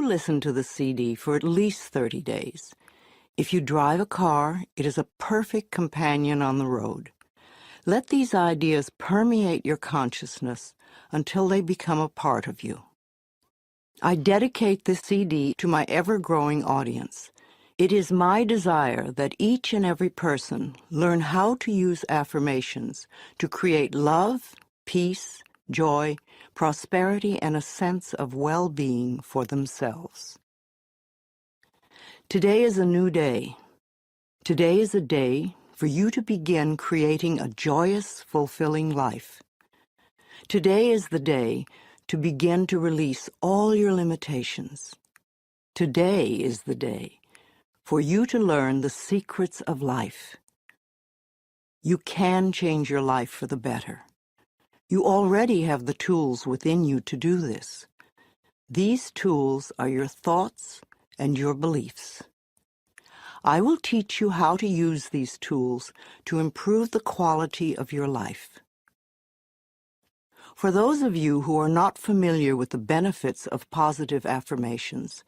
listen to the CD for at least 30 days. If you drive a car, it is a perfect companion on the road. Let these ideas permeate your consciousness until they become a part of you. I dedicate this CD to my ever-growing audience. It is my desire that each and every person learn how to use affirmations to create love, peace, joy, prosperity, and a sense of well-being for themselves. Today is a new day. Today is a day for you to begin creating a joyous, fulfilling life. Today is the day to begin to release all your limitations. Today is the day for you to learn the secrets of life. You can change your life for the better. You already have the tools within you to do this. These tools are your thoughts and your beliefs. I will teach you how to use these tools to improve the quality of your life. For those of you who are not familiar with the benefits of positive affirmations,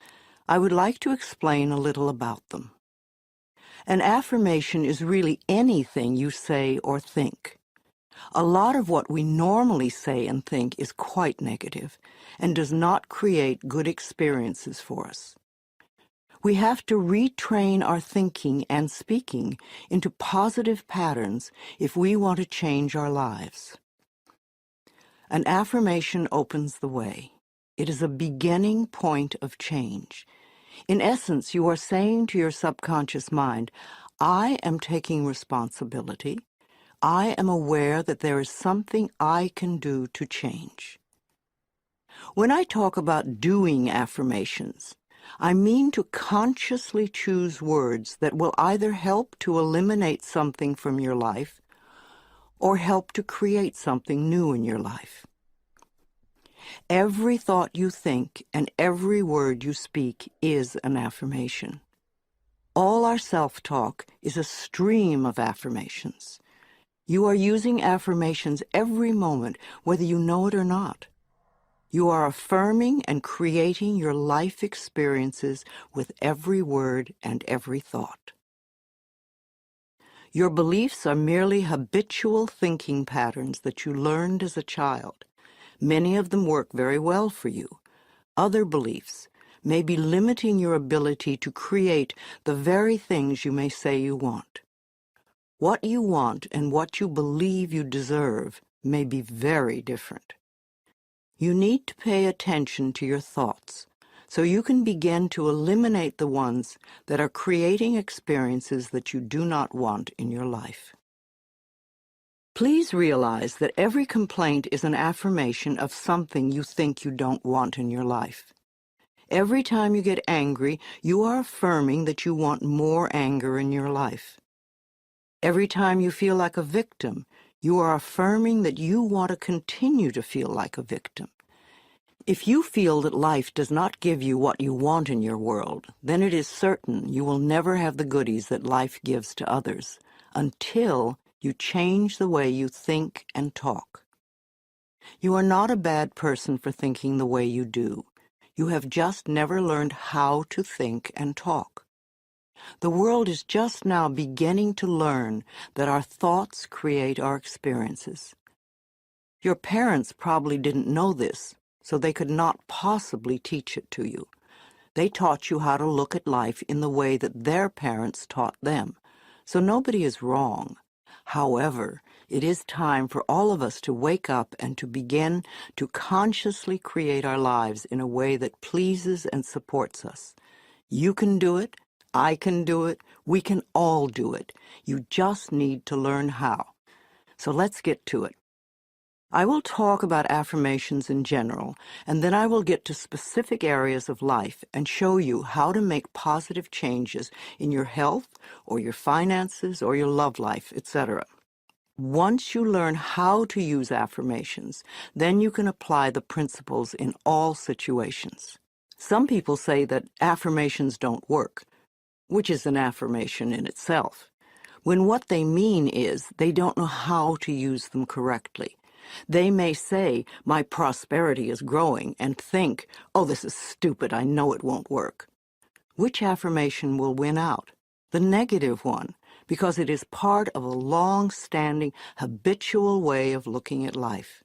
I would like to explain a little about them. An affirmation is really anything you say or think. A lot of what we normally say and think is quite negative and does not create good experiences for us. We have to retrain our thinking and speaking into positive patterns if we want to change our lives. An affirmation opens the way. It is a beginning point of change. In essence, you are saying to your subconscious mind, I am taking responsibility. I am aware that there is something I can do to change. When I talk about doing affirmations, I mean to consciously choose words that will either help to eliminate something from your life or help to create something new in your life. Every thought you think and every word you speak is an affirmation. All our self-talk is a stream of affirmations. You are using affirmations every moment, whether you know it or not. You are affirming and creating your life experiences with every word and every thought. Your beliefs are merely habitual thinking patterns that you learned as a child. Many of them work very well for you. Other beliefs may be limiting your ability to create the very things you may say you want. What you want and what you believe you deserve may be very different. You need to pay attention to your thoughts so you can begin to eliminate the ones that are creating experiences that you do not want in your life. Please realize that every complaint is an affirmation of something you think you don't want in your life. Every time you get angry, you are affirming that you want more anger in your life. Every time you feel like a victim, you are affirming that you want to continue to feel like a victim. If you feel that life does not give you what you want in your world, then it is certain you will never have the goodies that life gives to others until you change the way you think and talk. You are not a bad person for thinking the way you do. You have just never learned how to think and talk. The world is just now beginning to learn that our thoughts create our experiences. Your parents probably didn't know this, so they could not possibly teach it to you. They taught you how to look at life in the way that their parents taught them, so nobody is wrong. However, it is time for all of us to wake up and to begin to consciously create our lives in a way that pleases and supports us. You can do it. I can do it. We can all do it. You just need to learn how. So let's get to it. I will talk about affirmations in general, and then I will get to specific areas of life and show you how to make positive changes in your health or your finances or your love life, etc. Once you learn how to use affirmations, then you can apply the principles in all situations. Some people say that affirmations don't work, which is an affirmation in itself, when what they mean is they don't know how to use them correctly. They may say, "My prosperity is growing," and think, "Oh, this is stupid, I know it won't work." Which affirmation will win out? The negative one, because it is part of a long-standing, habitual way of looking at life.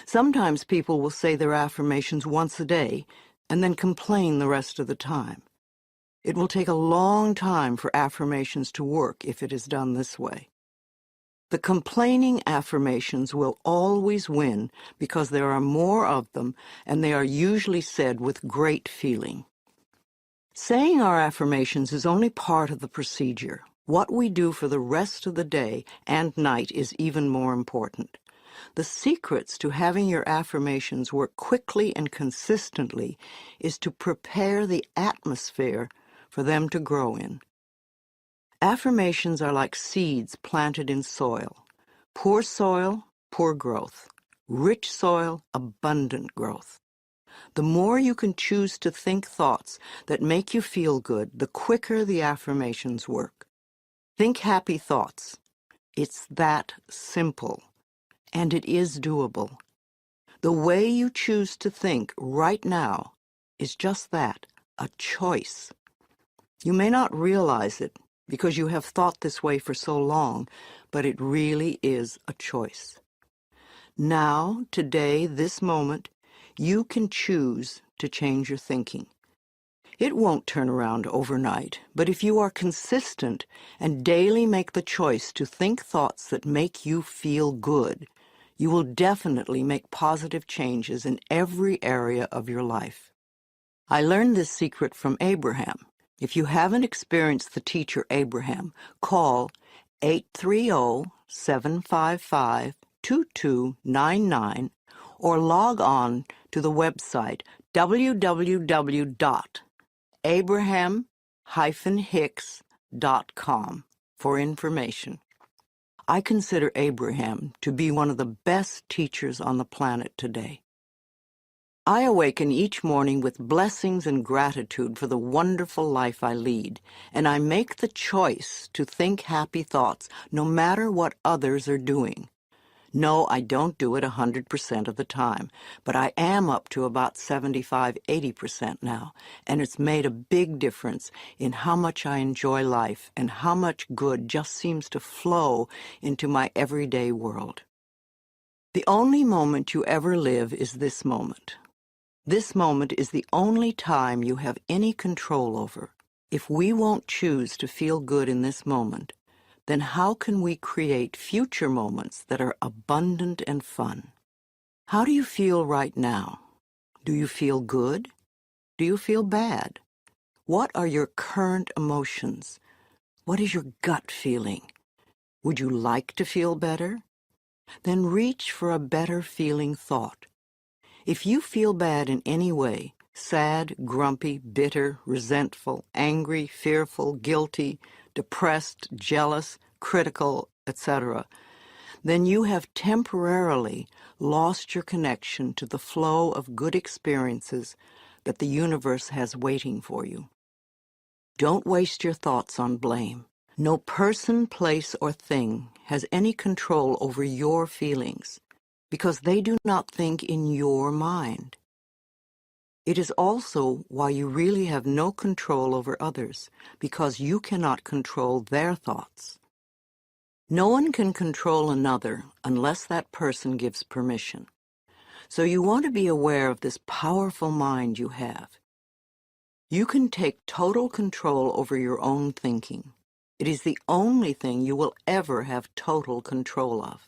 Sometimes people will say their affirmations once a day and then complain the rest of the time. It will take a long time for affirmations to work if it is done this way. The complaining affirmations will always win because there are more of them and they are usually said with great feeling. Saying our affirmations is only part of the procedure. What we do for the rest of the day and night is even more important. The secrets to having your affirmations work quickly and consistently is to prepare the atmosphere for them to grow in. Affirmations are like seeds planted in soil. Poor soil, poor growth. Rich soil, abundant growth. The more you can choose to think thoughts that make you feel good, the quicker the affirmations work. Think happy thoughts. It's that simple, and it is doable. The way you choose to think right now is just that, a choice. You may not realize it because you have thought this way for so long, but it really is a choice. Now, today, this moment, you can choose to change your thinking. It won't turn around overnight, but if you are consistent and daily make the choice to think thoughts that make you feel good, you will definitely make positive changes in every area of your life. I learned this secret from Abraham. If you haven't experienced the teacher Abraham, call 830-755-2299 or log on to the website www.abraham-hicks.com for information. I consider Abraham to be one of the best teachers on the planet today. I awaken each morning with blessings and gratitude for the wonderful life I lead, and I make the choice to think happy thoughts no matter what others are doing. No, I don't do it 100% of the time, but I am up to about 75–80% now, and it's made a big difference in how much I enjoy life and how much good just seems to flow into my everyday world. The only moment you ever live is this moment. This moment is the only time you have any control over. If we won't choose to feel good in this moment, then how can we create future moments that are abundant and fun? How do you feel right now? Do you feel good? Do you feel bad? What are your current emotions? What is your gut feeling? Would you like to feel better? Then reach for a better feeling thought. If you feel bad in any way, sad, grumpy, bitter, resentful, angry, fearful, guilty, depressed, jealous, critical, etc., then you have temporarily lost your connection to the flow of good experiences that the universe has waiting for you. Don't waste your thoughts on blame. No person, place, or thing has any control over your feelings, because they do not think in your mind. It is also why you really have no control over others, because you cannot control their thoughts. No one can control another unless that person gives permission. So you want to be aware of this powerful mind you have. You can take total control over your own thinking. It is the only thing you will ever have total control of.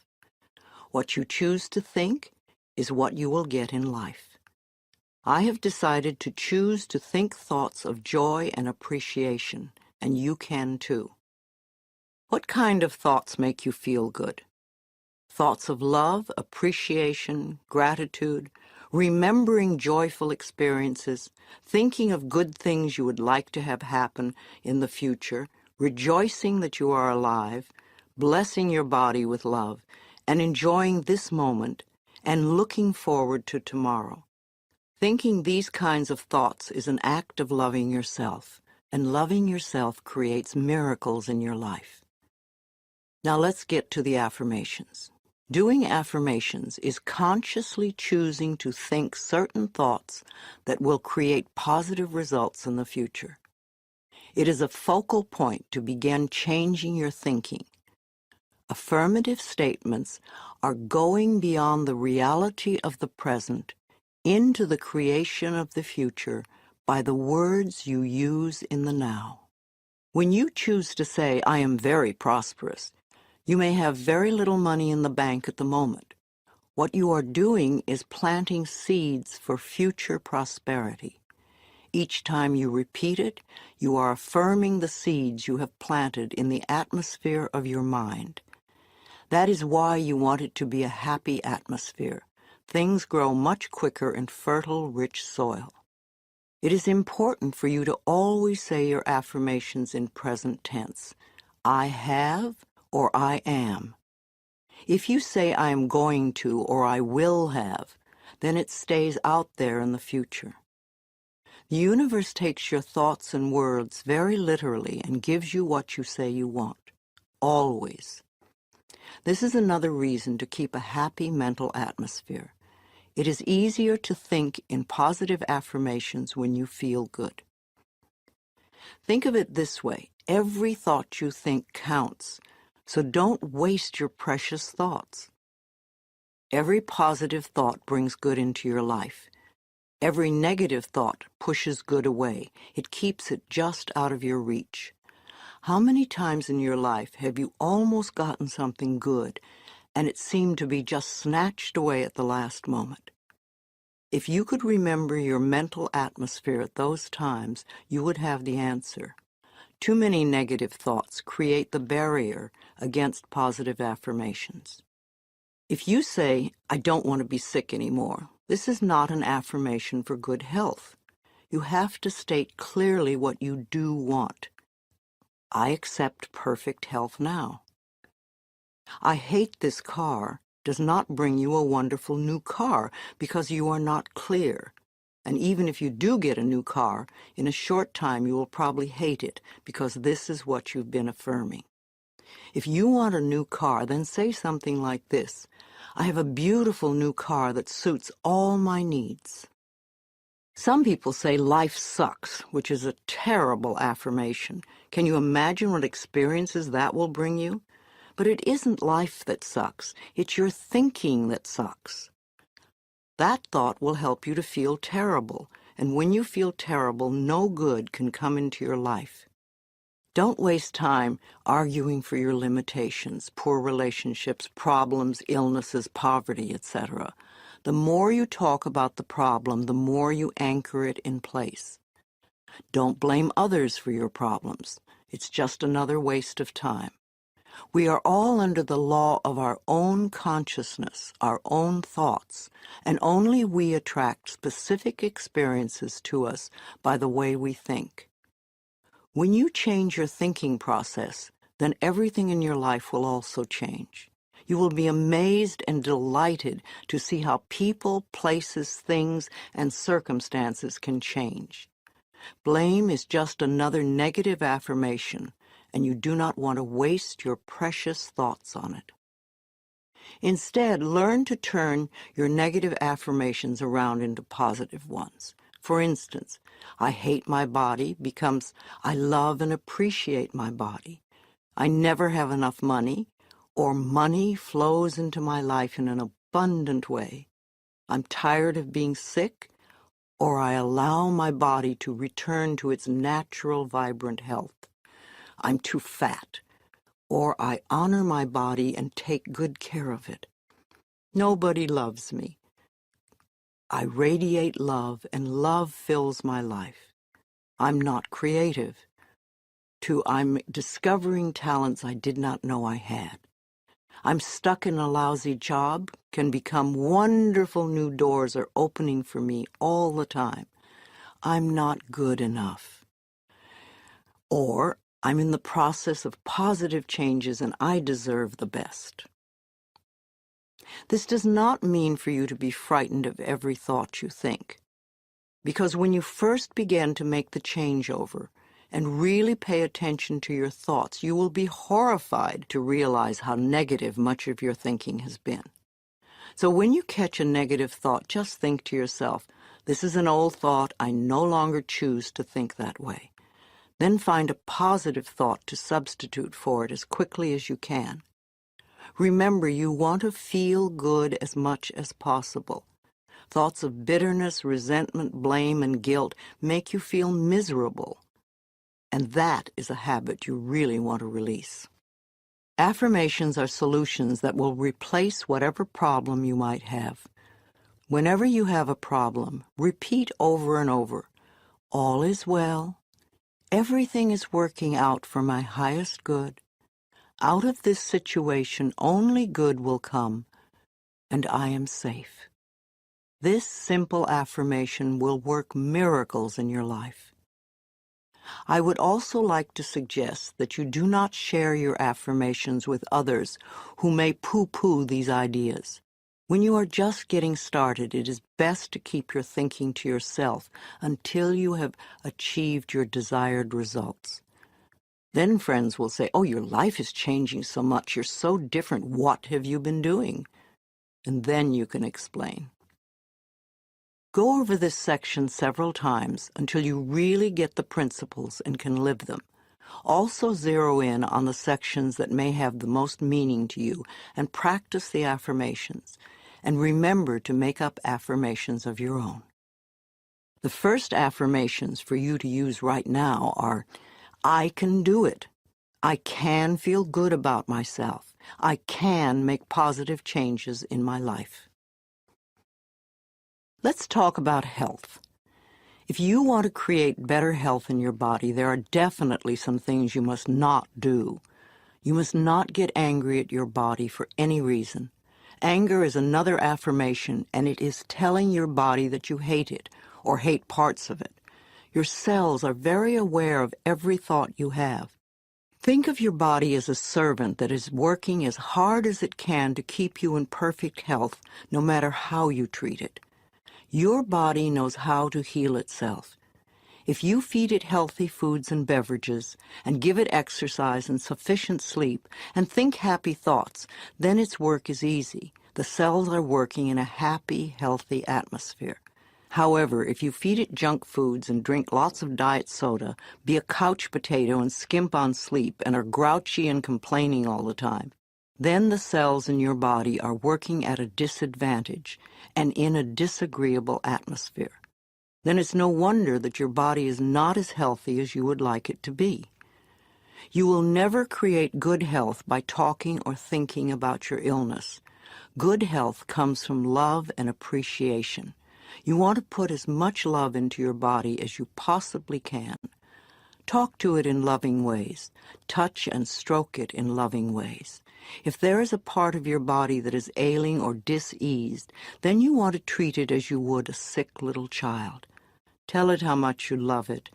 What you choose to think is what you will get in life. I have decided to choose to think thoughts of joy and appreciation, and you can too. What kind of thoughts make you feel good? Thoughts of love, appreciation, gratitude, remembering joyful experiences, thinking of good things you would like to have happen in the future, rejoicing that you are alive, blessing your body with love, and enjoying this moment and looking forward to tomorrow. Thinking these kinds of thoughts is an act of loving yourself, and loving yourself creates miracles in your life. Now let's get to the affirmations. Doing affirmations is consciously choosing to think certain thoughts that will create positive results in the future. It is a focal point to begin changing your thinking. Affirmative statements are going beyond the reality of the present into the creation of the future by the words you use in the now. When you choose to say, "I am very prosperous," you may have very little money in the bank at the moment. What you are doing is planting seeds for future prosperity. Each time you repeat it, you are affirming the seeds you have planted in the atmosphere of your mind. That is why you want it to be a happy atmosphere. Things grow much quicker in fertile, rich soil. It is important for you to always say your affirmations in present tense. I have or I am. If you say I am going to or I will have, then it stays out there in the future. The universe takes your thoughts and words very literally and gives you what you say you want. Always. This is another reason to keep a happy mental atmosphere. It is easier to think in positive affirmations when you feel good. Think of it this way. Every thought you think counts, so don't waste your precious thoughts. Every positive thought brings good into your life. Every negative thought pushes good away. It keeps it just out of your reach. How many times in your life have you almost gotten something good, and it seemed to be just snatched away at the last moment? If you could remember your mental atmosphere at those times, you would have the answer. Too many negative thoughts create the barrier against positive affirmations. If you say, "I don't want to be sick anymore," this is not an affirmation for good health. You have to state clearly what you do want. I accept perfect health now. I hate this car does not bring you a wonderful new car because you are not clear. And even if you do get a new car, in a short time you will probably hate it because this is what you've been affirming. If you want a new car, then say something like this: I have a beautiful new car that suits all my needs. Some people say life sucks, which is a terrible affirmation. Can you imagine what experiences that will bring you? But it isn't life that sucks. It's your thinking that sucks. That thought will help you to feel terrible, and when you feel terrible, no good can come into your life. Don't waste time arguing for your limitations, poor relationships, problems, illnesses, poverty, etc. The more you talk about the problem, the more you anchor it in place. Don't blame others for your problems. It's just another waste of time. We are all under the law of our own consciousness, our own thoughts, and only we attract specific experiences to us by the way we think. When you change your thinking process, then everything in your life will also change. You will be amazed and delighted to see how people, places, things, and circumstances can change. Blame is just another negative affirmation, and you do not want to waste your precious thoughts on it. Instead, learn to turn your negative affirmations around into positive ones. For instance, I hate my body becomes I love and appreciate my body. I never have enough money, or money flows into my life in an abundant way. I'm tired of being sick, or I allow my body to return to its natural, vibrant health. I'm too fat, or I honor my body and take good care of it. Nobody loves me. I radiate love, and love fills my life. I'm not creative. I'm discovering talents I did not know I had. I'm stuck in a lousy job, can become wonderful new doors are opening for me all the time. I'm not good enough. Or I'm in the process of positive changes and I deserve the best. This does not mean for you to be frightened of every thought you think, because when you first begin to make the changeover and really pay attention to your thoughts, you will be horrified to realize how negative much of your thinking has been. So when you catch a negative thought, just think to yourself, this is an old thought, I no longer choose to think that way. Then find a positive thought to substitute for it as quickly as you can. Remember, you want to feel good as much as possible. Thoughts of bitterness, resentment, blame, and guilt make you feel miserable. And that is a habit you really want to release. Affirmations are solutions that will replace whatever problem you might have. Whenever you have a problem, repeat over and over, all is well, everything is working out for my highest good, out of this situation only good will come, and I am safe. This simple affirmation will work miracles in your life. I would also like to suggest that you do not share your affirmations with others who may poo-poo these ideas. When you are just getting started, it is best to keep your thinking to yourself until you have achieved your desired results. Then friends will say, oh, your life is changing so much, you're so different, what have you been doing? And then you can explain. Go over this section several times until you really get the principles and can live them. Also zero in on the sections that may have the most meaning to you and practice the affirmations. And remember to make up affirmations of your own. The first affirmations for you to use right now are, I can do it. I can feel good about myself. I can make positive changes in my life. Let's talk about health. If you want to create better health in your body, there are definitely some things you must not do. You must not get angry at your body for any reason. Anger is another affirmation, and it is telling your body that you hate it, or hate parts of it. Your cells are very aware of every thought you have. Think of your body as a servant that is working as hard as it can to keep you in perfect health, no matter how you treat it. Your body knows how to heal itself. If you feed it healthy foods and beverages, and give it exercise and sufficient sleep, and think happy thoughts, then its work is easy. The cells are working in a happy, healthy atmosphere. However, if you feed it junk foods and drink lots of diet soda, be a couch potato and skimp on sleep, and are grouchy and complaining all the time, then the cells in your body are working at a disadvantage and in a disagreeable atmosphere. Then it's no wonder that your body is not as healthy as you would like it to be. You will never create good health by talking or thinking about your illness. Good health comes from love and appreciation. You want to put as much love into your body as you possibly can. Talk to it in loving ways. Touch and stroke it in loving ways. If there is a part of your body that is ailing or diseased, then you want to treat it as you would a sick little child. Tell it how much you love it,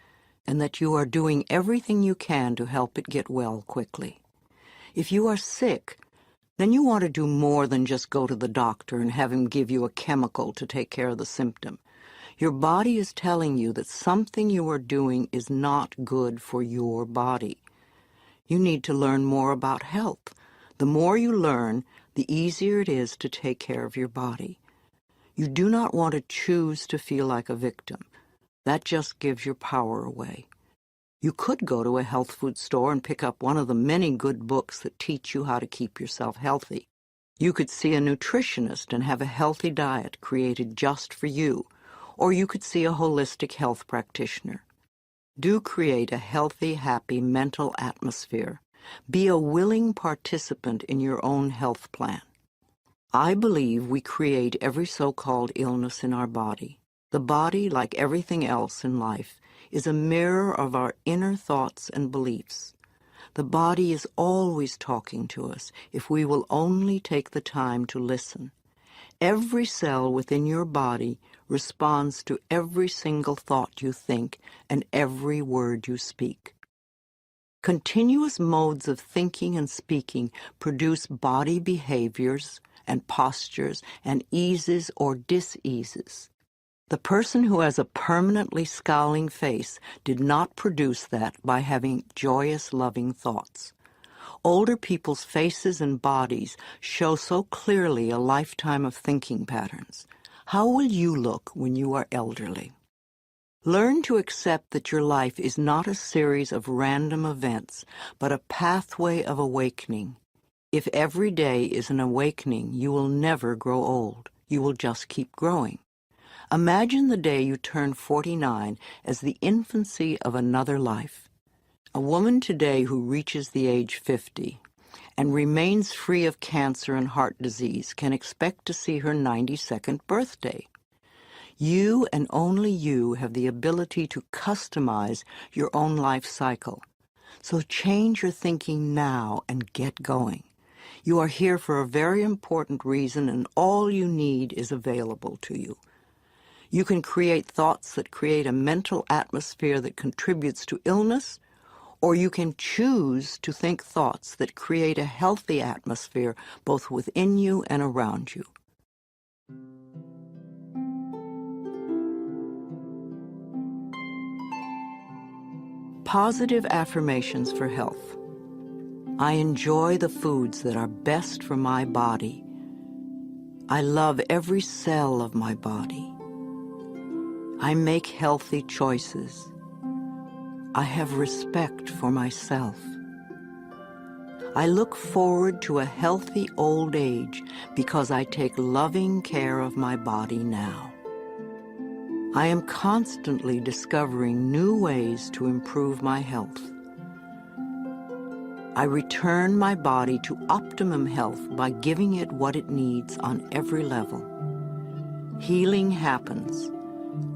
and that you are doing everything you can to help it get well quickly. If you are sick, then you want to do more than just go to the doctor and have him give you a chemical to take care of the symptom. Your body is telling you that something you are doing is not good for your body. You need to learn more about health. The more you learn, the easier it is to take care of your body. You do not want to choose to feel like a victim. That just gives your power away. You could go to a health food store and pick up one of the many good books that teach you how to keep yourself healthy. You could see a nutritionist and have a healthy diet created just for you, or you could see a holistic health practitioner. Do create a healthy, happy mental atmosphere. Be a willing participant in your own health plan. I believe we create every so-called illness in our body. The body, like everything else in life, is a mirror of our inner thoughts and beliefs. The body is always talking to us if we will only take the time to listen. Every cell within your body responds to every single thought you think and every word you speak. Continuous modes of thinking and speaking produce body behaviors and postures and eases or diseases. The person who has a permanently scowling face did not produce that by having joyous, loving thoughts. Older people's faces and bodies show so clearly a lifetime of thinking patterns. How will you look when you are elderly? Learn to accept that your life is not a series of random events, but a pathway of awakening. If every day is an awakening, you will never grow old. You will just keep growing. Imagine the day you turn 49 as the infancy of another life. A woman today who reaches the age 50 and remains free of cancer and heart disease can expect to see her 92nd birthday. You and only you have the ability to customize your own life cycle. So change your thinking now and get going. You are here for a very important reason, and all you need is available to you. You can create thoughts that create a mental atmosphere that contributes to illness, or you can choose to think thoughts that create a healthy atmosphere both within you and around you. Positive affirmations for health. I enjoy the foods that are best for my body. I love every cell of my body. I make healthy choices. I have respect for myself. I look forward to a healthy old age because I take loving care of my body now. I am constantly discovering new ways to improve my health. I return my body to optimum health by giving it what it needs on every level. Healing happens.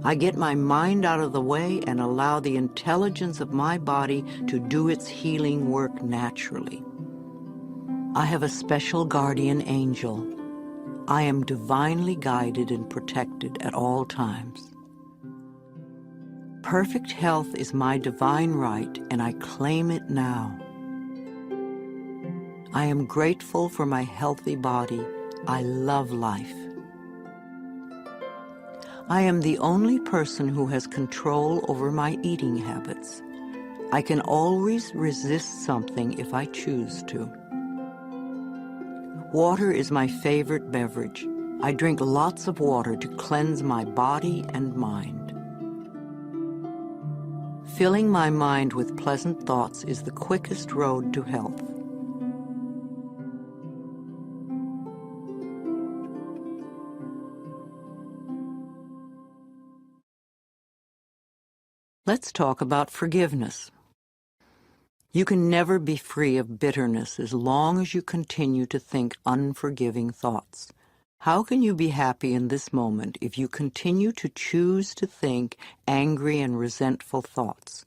I get my mind out of the way and allow the intelligence of my body to do its healing work naturally. I have a special guardian angel. I am divinely guided and protected at all times. Perfect health is my divine right, and I claim it now. I am grateful for my healthy body. I love life. I am the only person who has control over my eating habits. I can always resist something if I choose to. Water is my favorite beverage. I drink lots of water to cleanse my body and mind. Filling my mind with pleasant thoughts is the quickest road to health. Let's talk about forgiveness. You can never be free of bitterness as long as you continue to think unforgiving thoughts. How can you be happy in this moment if you continue to choose to think angry and resentful thoughts?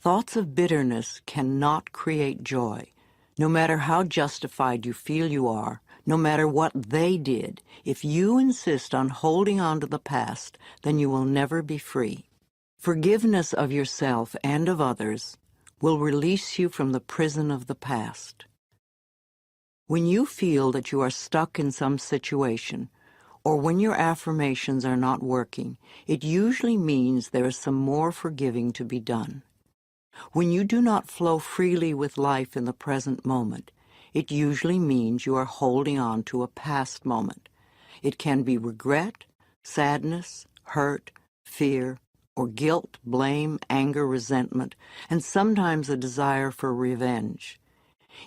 Thoughts of bitterness cannot create joy. No matter how justified you feel you are, no matter what they did, if you insist on holding on to the past, then you will never be free. Forgiveness of yourself and of others will release you from the prison of the past. When you feel that you are stuck in some situation, or when your affirmations are not working, it usually means there is some more forgiving to be done. When you do not flow freely with life in the present moment, it usually means you are holding on to a past moment. It can be regret, sadness, hurt, fear, or guilt, blame, anger, resentment, and sometimes a desire for revenge.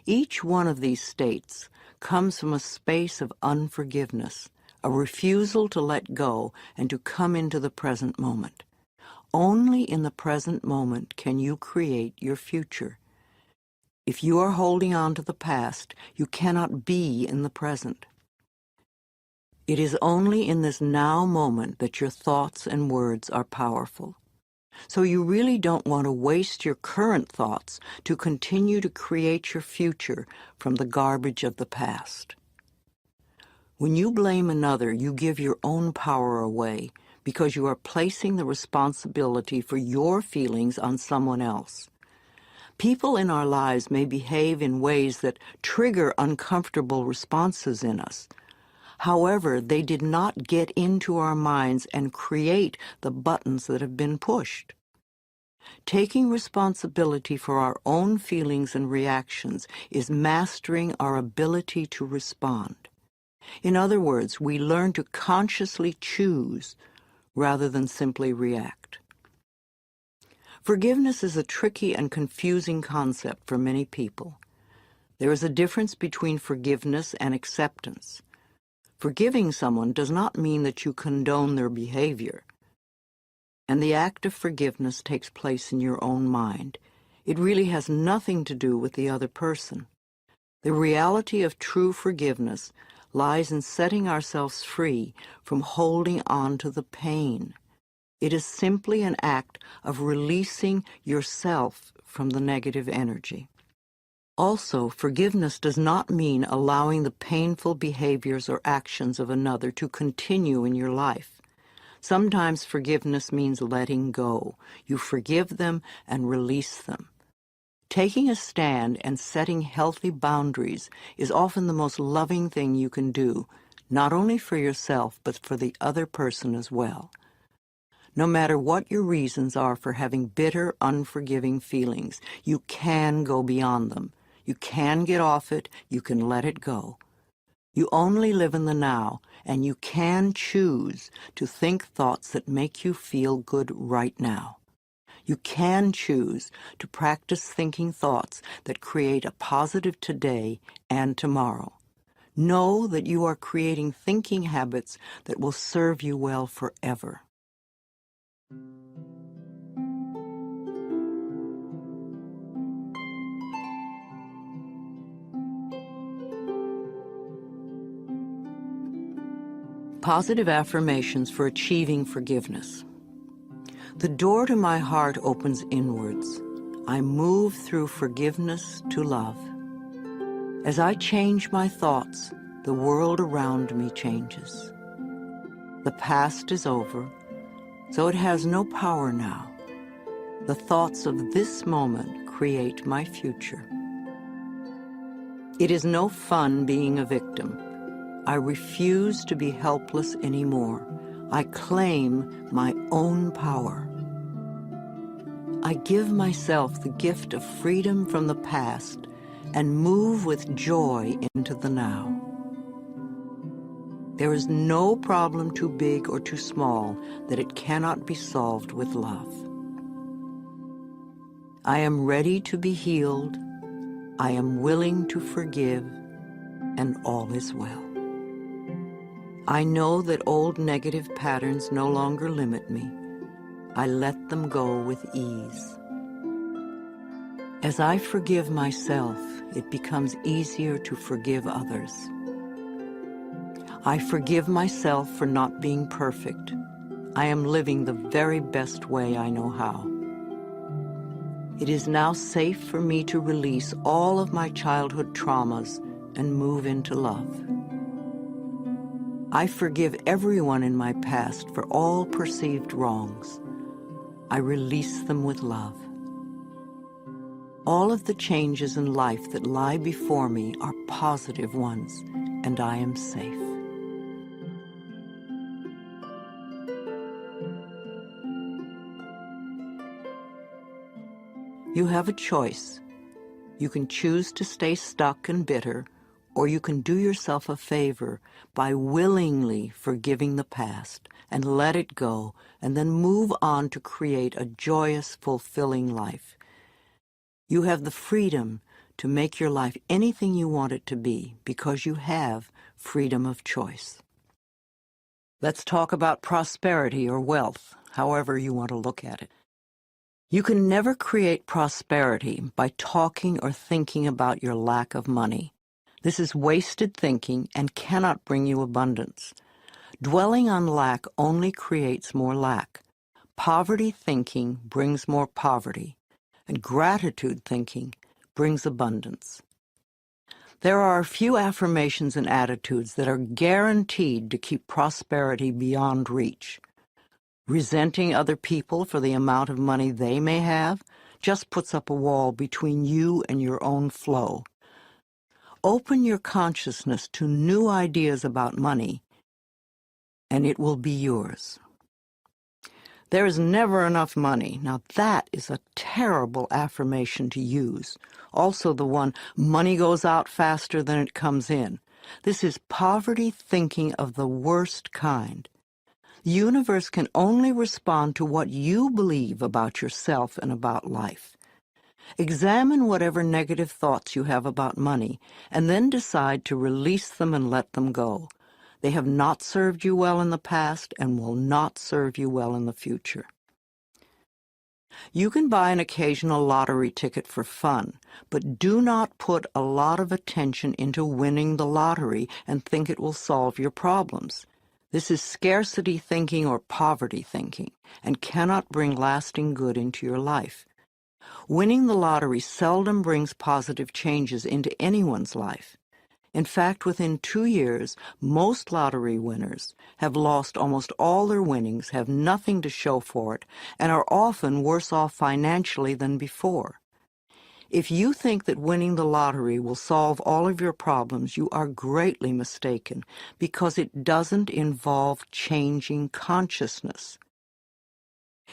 Each one of these states comes from a space of unforgiveness, a refusal to let go and to come into the present moment. Only in the present moment can you create your future. If you are holding on to the past, you cannot be in the present. It is only in this now moment that your thoughts and words are powerful. So you really don't want to waste your current thoughts to continue to create your future from the garbage of the past. When you blame another, you give your own power away because you are placing the responsibility for your feelings on someone else. People in our lives may behave in ways that trigger uncomfortable responses in us. However, they did not get into our minds and create the buttons that have been pushed. Taking responsibility for our own feelings and reactions is mastering our ability to respond. In other words, we learn to consciously choose rather than simply react. Forgiveness is a tricky and confusing concept for many people. There is a difference between forgiveness and acceptance. Forgiving someone does not mean that you condone their behavior. And the act of forgiveness takes place in your own mind. It really has nothing to do with the other person. The reality of true forgiveness lies in setting ourselves free from holding on to the pain. It is simply an act of releasing yourself from the negative energy. Also, forgiveness does not mean allowing the painful behaviors or actions of another to continue in your life. Sometimes forgiveness means letting go. You forgive them and release them. Taking a stand and setting healthy boundaries is often the most loving thing you can do, not only for yourself, but for the other person as well. No matter what your reasons are for having bitter, unforgiving feelings, you can go beyond them. You can get off it. You can let it go. You only live in the now, and you can choose to think thoughts that make you feel good right now. You can choose to practice thinking thoughts that create a positive today and tomorrow. Know that you are creating thinking habits that will serve you well forever. Positive affirmations for achieving forgiveness. The door to my heart opens inwards. I move through forgiveness to love. As I change my thoughts, the world around me changes. The past is over, so it has no power now. The thoughts of this moment create my future. It is no fun being a victim. I refuse to be helpless anymore. I claim my own power. I give myself the gift of freedom from the past and move with joy into the now. There is no problem too big or too small that it cannot be solved with love. I am ready to be healed. I am willing to forgive, and all is well. I know that old negative patterns no longer limit me. I let them go with ease. As I forgive myself, it becomes easier to forgive others. I forgive myself for not being perfect. I am living the very best way I know how. It is now safe for me to release all of my childhood traumas and move into love. I forgive everyone in my past for all perceived wrongs. I release them with love. All of the changes in life that lie before me are positive ones, and I am safe. You have a choice. You can choose to stay stuck and bitter, or you can do yourself a favor by willingly forgiving the past and let it go, and then move on to create a joyous, fulfilling life. You have the freedom to make your life anything you want it to be because you have freedom of choice. Let's talk about prosperity or wealth, however you want to look at it. You can never create prosperity by talking or thinking about your lack of money. This is wasted thinking and cannot bring you abundance. Dwelling on lack only creates more lack. Poverty thinking brings more poverty, and gratitude thinking brings abundance. There are a few affirmations and attitudes that are guaranteed to keep prosperity beyond reach. Resenting other people for the amount of money they may have just puts up a wall between you and your own flow. Open your consciousness to new ideas about money, and it will be yours. There is never enough money. Now that is a terrible affirmation to use. Also the one, money goes out faster than it comes in. This is poverty thinking of the worst kind. The universe can only respond to what you believe about yourself and about life. Examine whatever negative thoughts you have about money, and then decide to release them and let them go. They have not served you well in the past and will not serve you well in the future. You can buy an occasional lottery ticket for fun, but do not put a lot of attention into winning the lottery and think it will solve your problems. This is scarcity thinking or poverty thinking, and cannot bring lasting good into your life. Winning the lottery seldom brings positive changes into anyone's life. In fact, within 2 years, most lottery winners have lost almost all their winnings, have nothing to show for it, and are often worse off financially than before. If you think that winning the lottery will solve all of your problems, you are greatly mistaken, because it doesn't involve changing consciousness.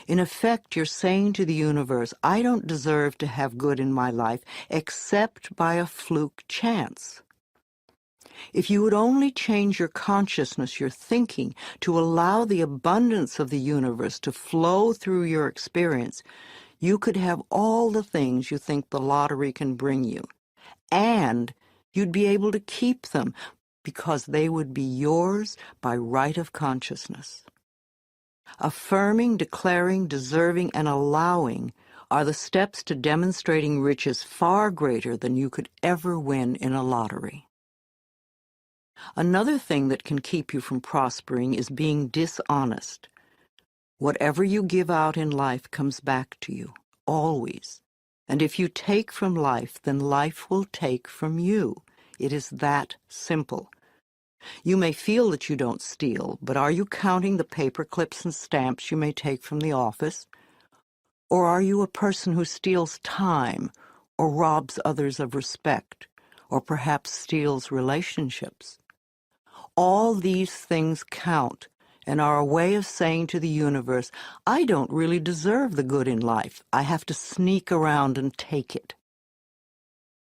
In effect, you're saying to the universe, I don't deserve to have good in my life except by a fluke chance. If you would only change your consciousness, your thinking, to allow the abundance of the universe to flow through your experience, you could have all the things you think the lottery can bring you. And you'd be able to keep them because they would be yours by right of consciousness. Affirming, declaring, deserving, and allowing are the steps to demonstrating riches far greater than you could ever win in a lottery. Another thing that can keep you from prospering is being dishonest. Whatever you give out in life comes back to you, always. And if you take from life, then life will take from you. It is that simple. You may feel that you don't steal, but are you counting the paper clips and stamps you may take from the office? Or are you a person who steals time, or robs others of respect, or perhaps steals relationships? All these things count and are a way of saying to the universe, I don't really deserve the good in life. I have to sneak around and take it.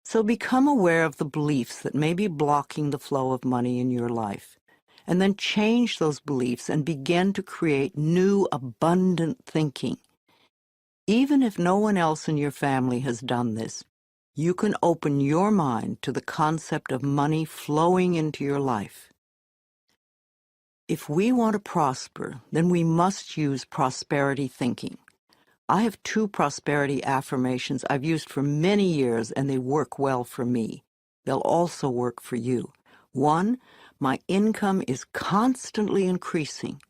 So become aware of the beliefs that may be blocking the flow of money in your life, and then change those beliefs and begin to create new, abundant thinking. Even if no one else in your family has done this, you can open your mind to the concept of money flowing into your life. If we want to prosper, then we must use prosperity thinking. I have 2 prosperity affirmations I've used for many years, and they work well for me. They'll also work for you. 1, my income is constantly increasing.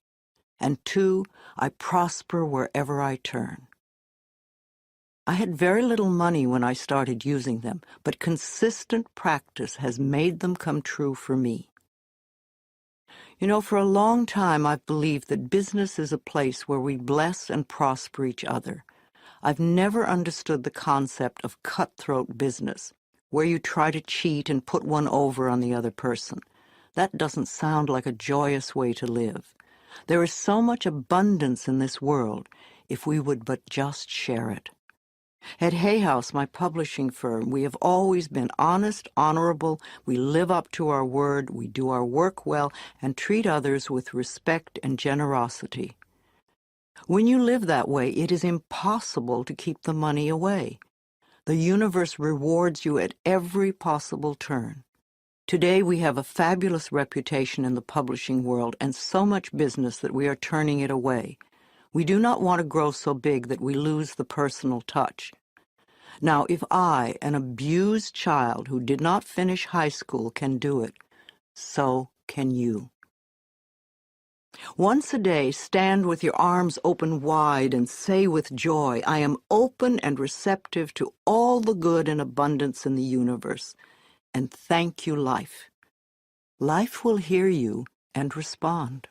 And 2, I prosper wherever I turn. I had very little money when I started using them, but consistent practice has made them come true for me. You know, for a long time I've believed that business is a place where we bless and prosper each other. I've never understood the concept of cutthroat business, where you try to cheat and put one over on the other person. That doesn't sound like a joyous way to live. There is so much abundance in this world if we would but just share it. At Hay House, my publishing firm, we have always been honest, honorable, we live up to our word, we do our work well, and treat others with respect and generosity. When you live that way, it is impossible to keep the money away. The universe rewards you at every possible turn. Today we have a fabulous reputation in the publishing world and so much business that we are turning it away. We do not want to grow so big that we lose the personal touch. Now, if I, an abused child who did not finish high school, can do it, so can you. Once a day, stand with your arms open wide and say with joy, I am open and receptive to all the good and abundance in the universe, and thank you, life. Life will hear you and respond.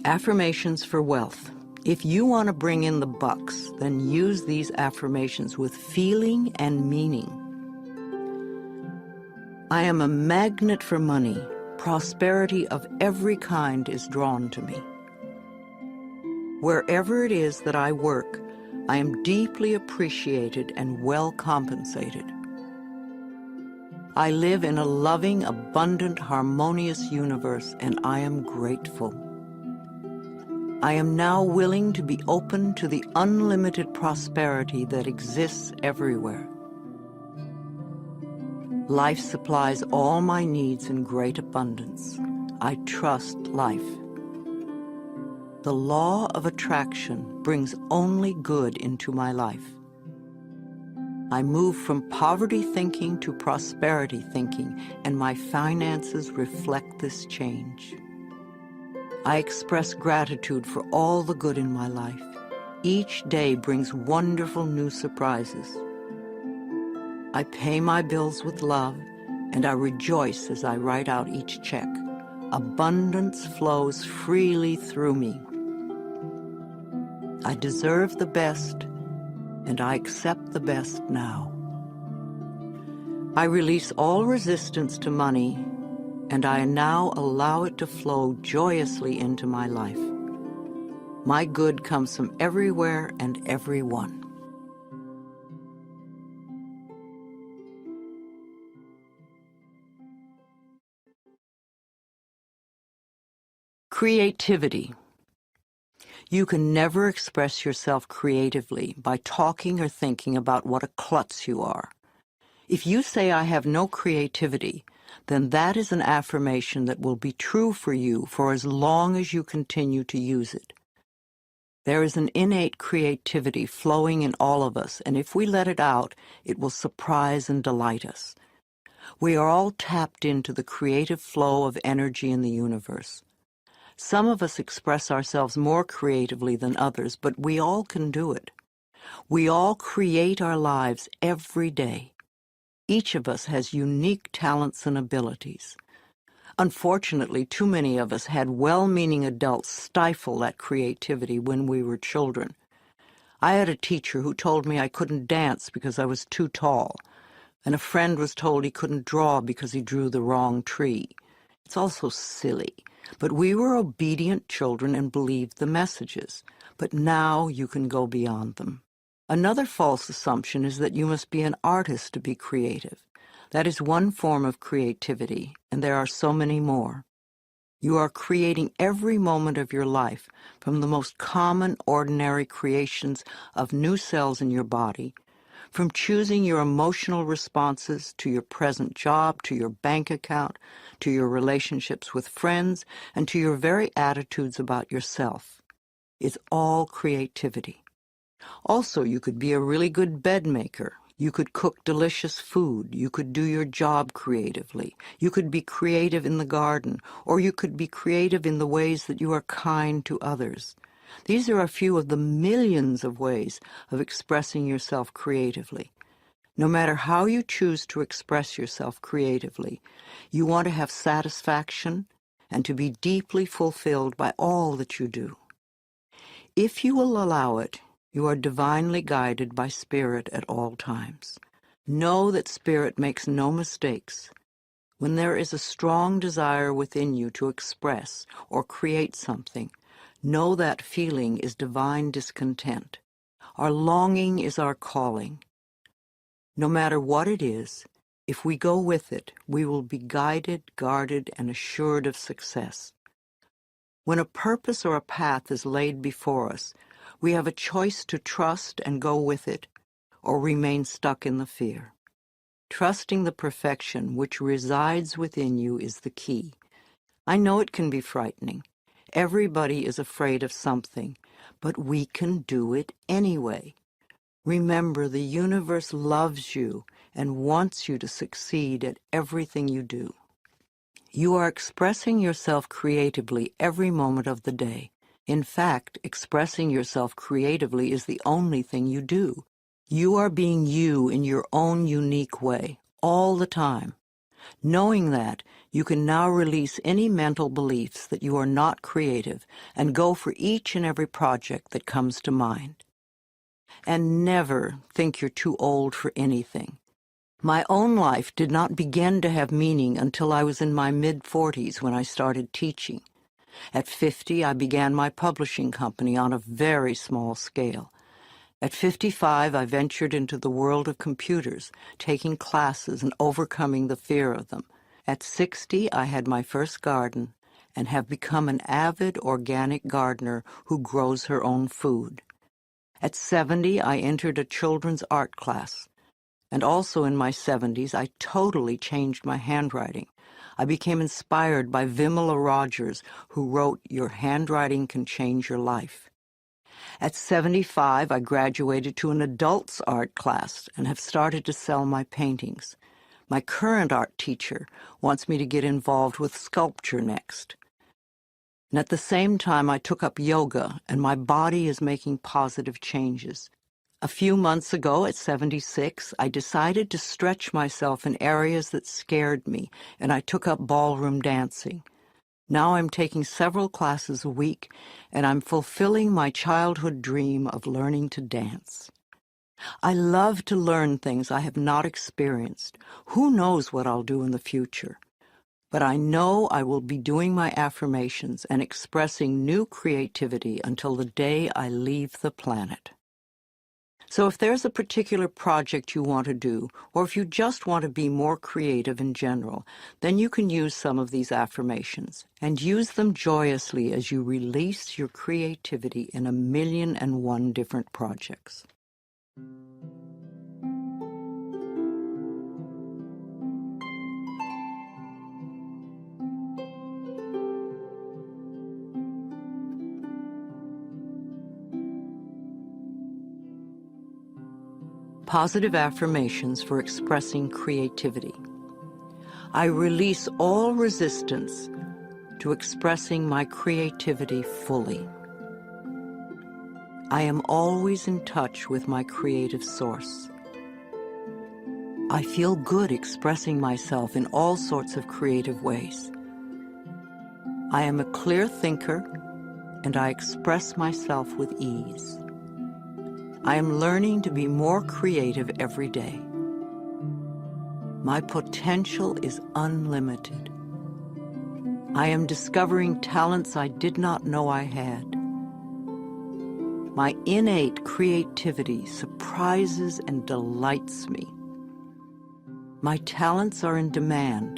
Affirmations for wealth. If you want to bring in the bucks, then use these affirmations with feeling and meaning. I am a magnet for money. Prosperity of every kind is drawn to me. Wherever it is that I work, I am deeply appreciated and well compensated. I live in a loving, abundant, harmonious universe, and I am grateful. I am now willing to be open to the unlimited prosperity that exists everywhere. Life supplies all my needs in great abundance. I trust life. The law of attraction brings only good into my life. I move from poverty thinking to prosperity thinking, and my finances reflect this change. I express gratitude for all the good in my life. Each day brings wonderful new surprises. I pay my bills with love, and I rejoice as I write out each check. Abundance flows freely through me. I deserve the best, and I accept the best now. I release all resistance to money, and I now allow it to flow joyously into my life. My good comes from everywhere and everyone. Creativity. You can never express yourself creatively by talking or thinking about what a klutz you are. If you say, I have no creativity, then that is an affirmation that will be true for you for as long as you continue to use it. There is an innate creativity flowing in all of us, and if we let it out, it will surprise and delight us. We are all tapped into the creative flow of energy in the universe. Some of us express ourselves more creatively than others, but we all can do it. We all create our lives every day. Each of us has unique talents and abilities. Unfortunately, too many of us had well-meaning adults stifle that creativity when we were children. I had a teacher who told me I couldn't dance because I was too tall, and a friend was told he couldn't draw because he drew the wrong tree. It's all so silly. But we were obedient children and believed the messages. But now you can go beyond them. Another false assumption is that you must be an artist to be creative. That is one form of creativity, and there are so many more. You are creating every moment of your life, from the most common, ordinary creations of new cells in your body, from choosing your emotional responses to your present job, to your bank account, to your relationships with friends, and to your very attitudes about yourself. It's all creativity. Also, you could be a really good bed maker. You could cook delicious food. You could do your job creatively. You could be creative in the garden, or you could be creative in the ways that you are kind to others. These are a few of the millions of ways of expressing yourself creatively. No matter how you choose to express yourself creatively, you want to have satisfaction and to be deeply fulfilled by all that you do. If you will allow it, you are divinely guided by Spirit at all times. Know that Spirit makes no mistakes. When there is a strong desire within you to express or create something, know that feeling is divine discontent. Our longing is our calling. No matter what it is, if we go with it, we will be guided, guarded, and assured of success. When a purpose or a path is laid before us, we have a choice to trust and go with it, or remain stuck in the fear. Trusting the perfection which resides within you is the key. I know it can be frightening. Everybody is afraid of something, but we can do it anyway. Remember, the universe loves you and wants you to succeed at everything you do. You are expressing yourself creatively every moment of the day. In fact, expressing yourself creatively is the only thing you do. You are being you in your own unique way, all the time. Knowing that, you can now release any mental beliefs that you are not creative and go for each and every project that comes to mind. And never think you're too old for anything. My own life did not begin to have meaning until I was in my mid-40s when I started teaching. At 50, I began my publishing company on a very small scale. At 55, I ventured into the world of computers, taking classes and overcoming the fear of them. At 60, I had my first garden and have become an avid organic gardener who grows her own food. At 70, I entered a children's art class. And also in my 70s, I totally changed my handwriting. I became inspired by Vimala Rogers, who wrote, "Your handwriting can change your life." At 75, I graduated to an adults art class and have started to sell my paintings. My current art teacher wants me to get involved with sculpture next. And at the same time, I took up yoga, and my body is making positive changes. A few months ago, at 76, I decided to stretch myself in areas that scared me, and I took up ballroom dancing. Now I'm taking several classes a week, and I'm fulfilling my childhood dream of learning to dance. I love to learn things I have not experienced. Who knows what I'll do in the future? But I know I will be doing my affirmations and expressing new creativity until the day I leave the planet. So if there's a particular project you want to do, or if you just want to be more creative in general, then you can use some of these affirmations, and use them joyously as you release your creativity in 1,000,001 different projects. Positive affirmations for expressing creativity. I release all resistance to expressing my creativity fully. I am always in touch with my creative source. I feel good expressing myself in all sorts of creative ways. I am a clear thinker, and I express myself with ease. I am learning to be more creative every day. My potential is unlimited. I am discovering talents I did not know I had. My innate creativity surprises and delights me. My talents are in demand,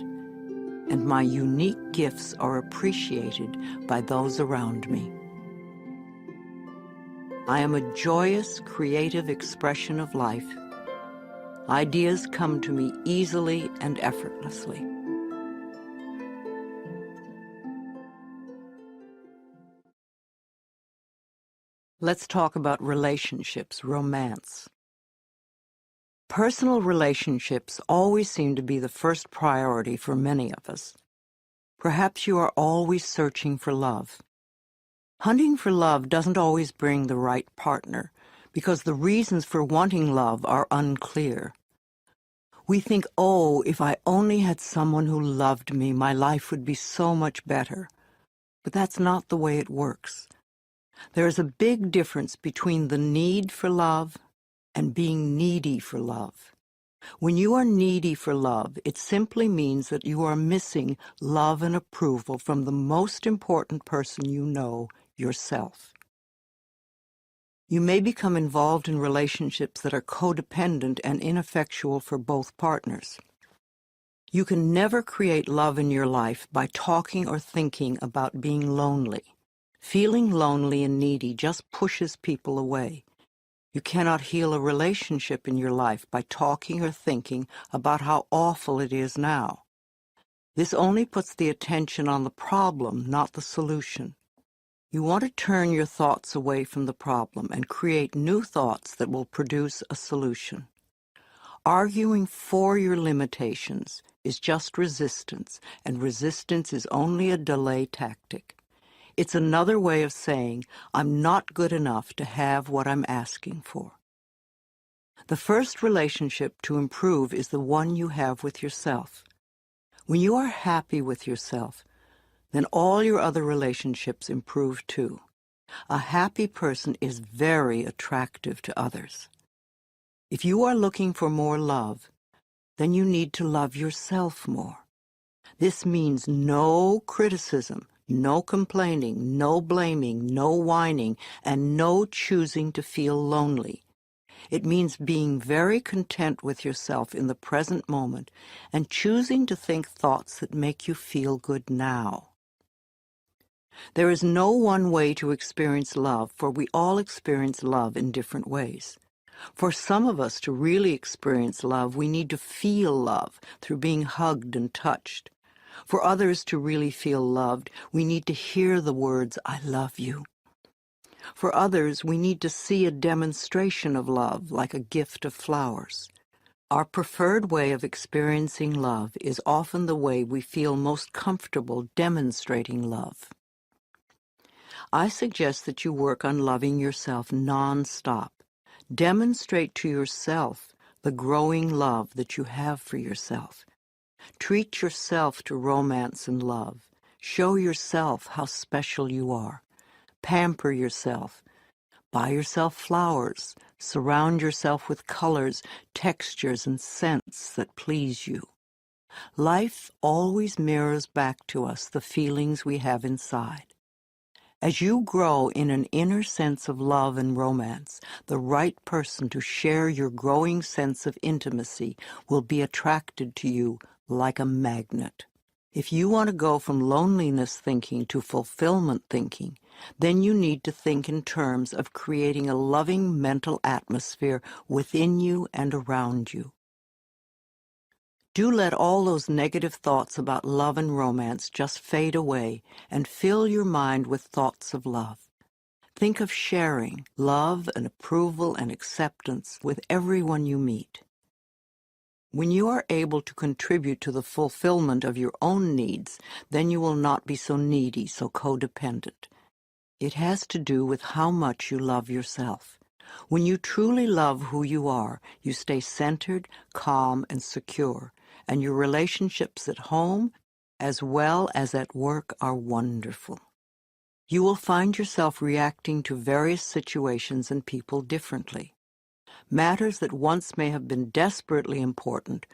and my unique gifts are appreciated by those around me. I am a joyous, creative expression of life. Ideas come to me easily and effortlessly. Let's talk about relationships, romance. Personal relationships always seem to be the first priority for many of us. Perhaps you are always searching for love. Hunting for love doesn't always bring the right partner, because the reasons for wanting love are unclear. We think, oh, if I only had someone who loved me, my life would be so much better. But that's not the way it works. There is a big difference between the need for love and being needy for love. When you are needy for love, it simply means that you are missing love and approval from the most important person you know, yourself. You may become involved in relationships that are codependent and ineffectual for both partners. You can never create love in your life by talking or thinking about being lonely. Feeling lonely and needy just pushes people away. You cannot heal a relationship in your life by talking or thinking about how awful it is now. This only puts the attention on the problem, not the solution. You want to turn your thoughts away from the problem and create new thoughts that will produce a solution. Arguing for your limitations is just resistance, and resistance is only a delay tactic. It's another way of saying, I'm not good enough to have what I'm asking for. The first relationship to improve is the one you have with yourself. When you are happy with yourself, then all your other relationships improve too. A happy person is very attractive to others. If you are looking for more love, then you need to love yourself more. This means no criticism, no complaining, no blaming, no whining, and no choosing to feel lonely. It means being very content with yourself in the present moment and choosing to think thoughts that make you feel good now. There is no one way to experience love, for we all experience love in different ways. For some of us to really experience love, we need to feel love through being hugged and touched. For others to really feel loved, we need to hear the words, "I love you." For others, we need to see a demonstration of love, like a gift of flowers. Our preferred way of experiencing love is often the way we feel most comfortable demonstrating love. I suggest that you work on loving yourself non-stop. Demonstrate to yourself the growing love that you have for yourself. Treat yourself to romance and love. Show yourself how special you are. Pamper yourself. Buy yourself flowers. Surround yourself with colors, textures, and scents that please you. Life always mirrors back to us the feelings we have inside. As you grow in an inner sense of love and romance, the right person to share your growing sense of intimacy will be attracted to you like a magnet. If you want to go from loneliness thinking to fulfillment thinking, then you need to think in terms of creating a loving mental atmosphere within you and around you. Do let all those negative thoughts about love and romance just fade away and fill your mind with thoughts of love. Think of sharing love and approval and acceptance with everyone you meet. When you are able to contribute to the fulfillment of your own needs, then you will not be so needy, so codependent. It has to do with how much you love yourself. When you truly love who you are, you stay centered, calm, and secure, and your relationships at home as well as at work are wonderful. You will find yourself reacting to various situations and people differently. Matters that once may have been desperately important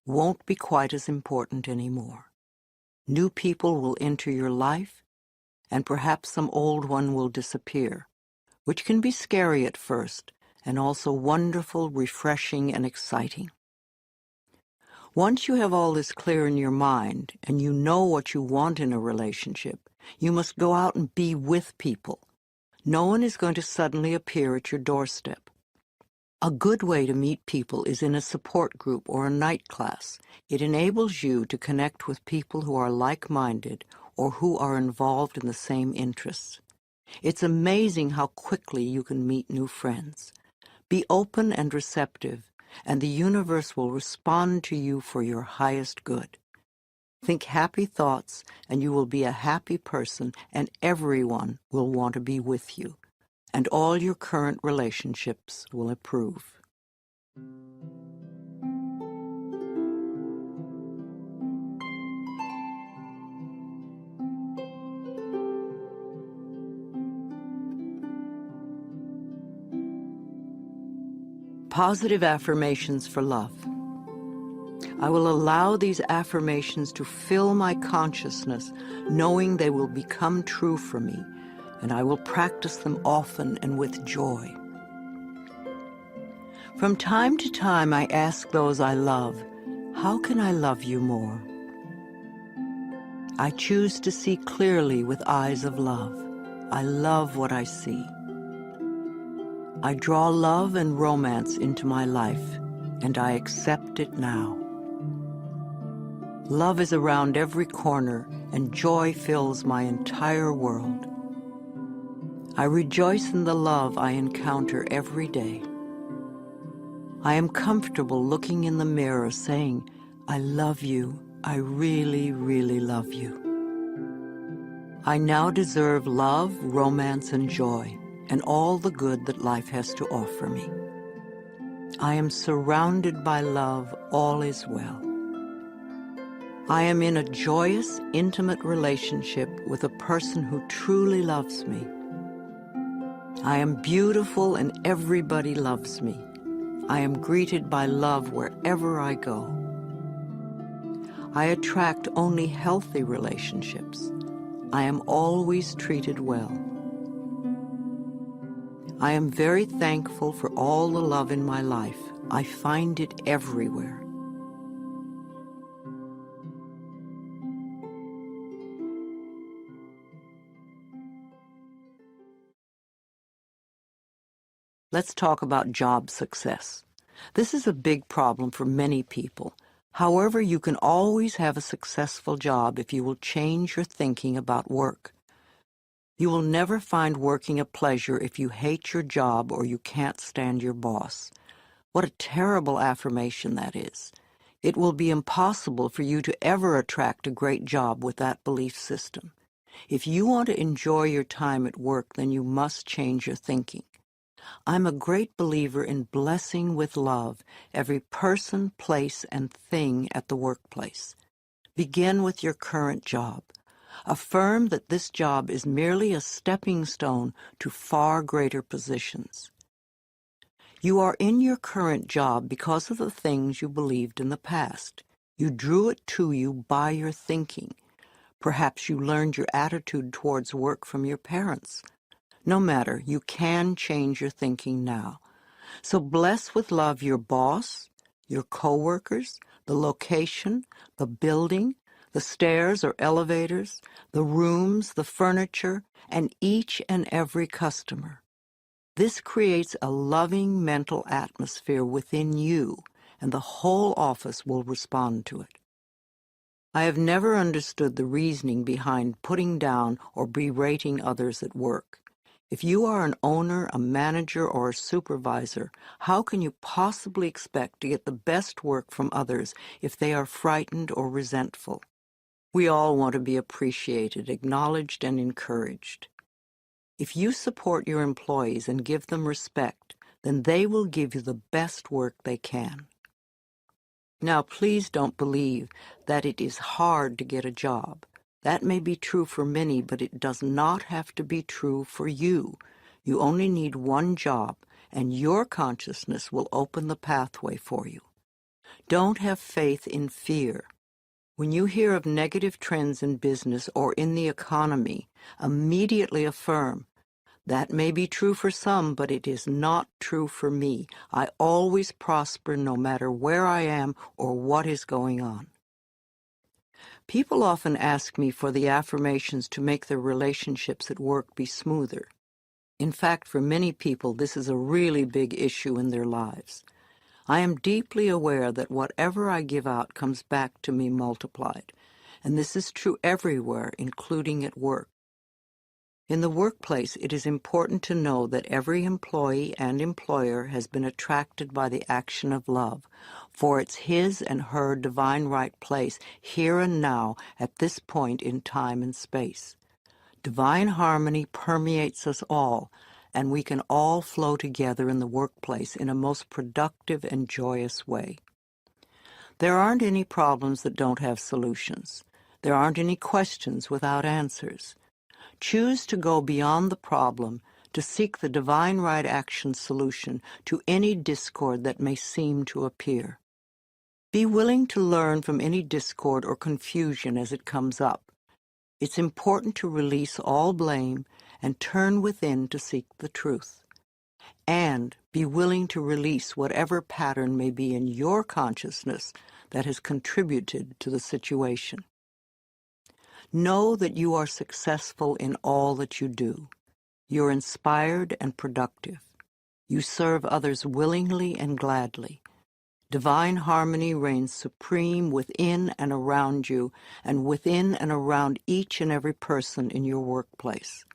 won't be quite as important anymore. New people will enter your life, and perhaps some old one will disappear, which can be scary at first, and also wonderful, refreshing, and exciting. Once you have all this clear in your mind, and you know what you want in a relationship, you must go out and be with people. No one is going to suddenly appear at your doorstep. A good way to meet people is in a support group or a night class. It enables you to connect with people who are like-minded or who are involved in the same interests. It's amazing how quickly you can meet new friends. Be open and receptive, and the universe will respond to you for your highest good. Think happy thoughts, and you will be a happy person, and everyone will want to be with you, and all your current relationships will improve. Positive affirmations for love. I will allow these affirmations to fill my consciousness, knowing they will become true for me, and I will practice them often and with joy. From time to time, I ask those I love, how can I love you more? I choose to see clearly with eyes of love. I love what I see. I draw love and romance into my life, and I accept it now. Love is around every corner, and joy fills my entire world. I rejoice in the love I encounter every day. I am comfortable looking in the mirror saying, I love you. I really, really love you. I now deserve love, romance, and joy, and all the good that life has to offer me. I am surrounded by love. All is well. I am in a joyous, intimate relationship with a person who truly loves me. I am beautiful and everybody loves me. I am greeted by love wherever I go. I attract only healthy relationships. I am always treated well. I am very thankful for all the love in my life. I find it everywhere. Let's talk about job success. This is a big problem for many people. However, you can always have a successful job if you will change your thinking about work. You will never find working a pleasure if you hate your job or you can't stand your boss. What a terrible affirmation that is. It will be impossible for you to ever attract a great job with that belief system. If you want to enjoy your time at work, then you must change your thinking. I'm a great believer in blessing with love every person, place, and thing at the workplace. Begin with your current job. Affirm that this job is merely a stepping stone to far greater positions. You are in your current job because of the things you believed in the past. You drew it to you by your thinking. Perhaps you learned your attitude towards work from your parents. No matter, you can change your thinking now. So bless with love your boss, your coworkers, the location, the building, the stairs or elevators, the rooms, the furniture, and each and every customer. This creates a loving mental atmosphere within you, and the whole office will respond to it. I have never understood the reasoning behind putting down or berating others at work. If you are an owner, a manager, or a supervisor, how can you possibly expect to get the best work from others if they are frightened or resentful? We all want to be appreciated, acknowledged, and encouraged. If you support your employees and give them respect, then they will give you the best work they can. Now, please don't believe that it is hard to get a job. That may be true for many, but it does not have to be true for you. You only need one job, and your consciousness will open the pathway for you. Don't have faith in fear. When you hear of negative trends in business or in the economy, immediately affirm, that may be true for some, but it is not true for me. I always prosper no matter where I am or what is going on. People often ask me for the affirmations to make their relationships at work be smoother. In fact, for many people, this is a really big issue in their lives. I am deeply aware that whatever I give out comes back to me multiplied, and this is true everywhere, including at work. In the workplace, it is important to know that every employee and employer has been attracted by the action of love, for it's his and her divine right place here and now at this point in time and space. Divine harmony permeates us all, and we can all flow together in the workplace in a most productive and joyous way. There aren't any problems that don't have solutions. There aren't any questions without answers. Choose to go beyond the problem to seek the divine right action solution to any discord that may seem to appear. Be willing to learn from any discord or confusion as it comes up. It's important to release all blame and turn within to seek the truth. And be willing to release whatever pattern may be in your consciousness that has contributed to the situation. Know that you are successful in all that you do. You're inspired and productive. You serve others willingly and gladly. Divine harmony reigns supreme within and around you, and within and around each and every person in your workplace.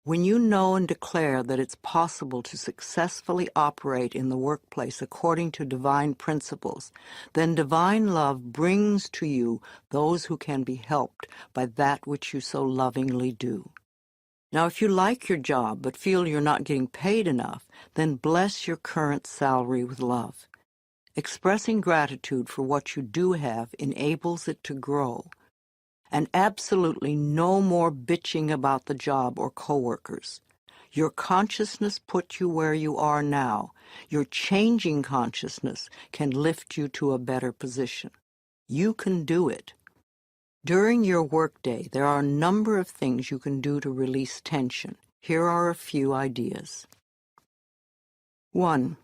When you know and declare that it's possible to successfully operate in the workplace according to divine principles, then divine love brings to you those who can be helped by that which you so lovingly do. Now, if you like your job but feel you're not getting paid enough, then bless your current salary with love. Expressing gratitude for what you do have enables it to grow. And absolutely no more bitching about the job or coworkers. Your consciousness puts you where you are now. Your changing consciousness can lift you to a better position. You can do it. During your workday, there are a number of things you can do to release tension. Here are a few ideas. 1.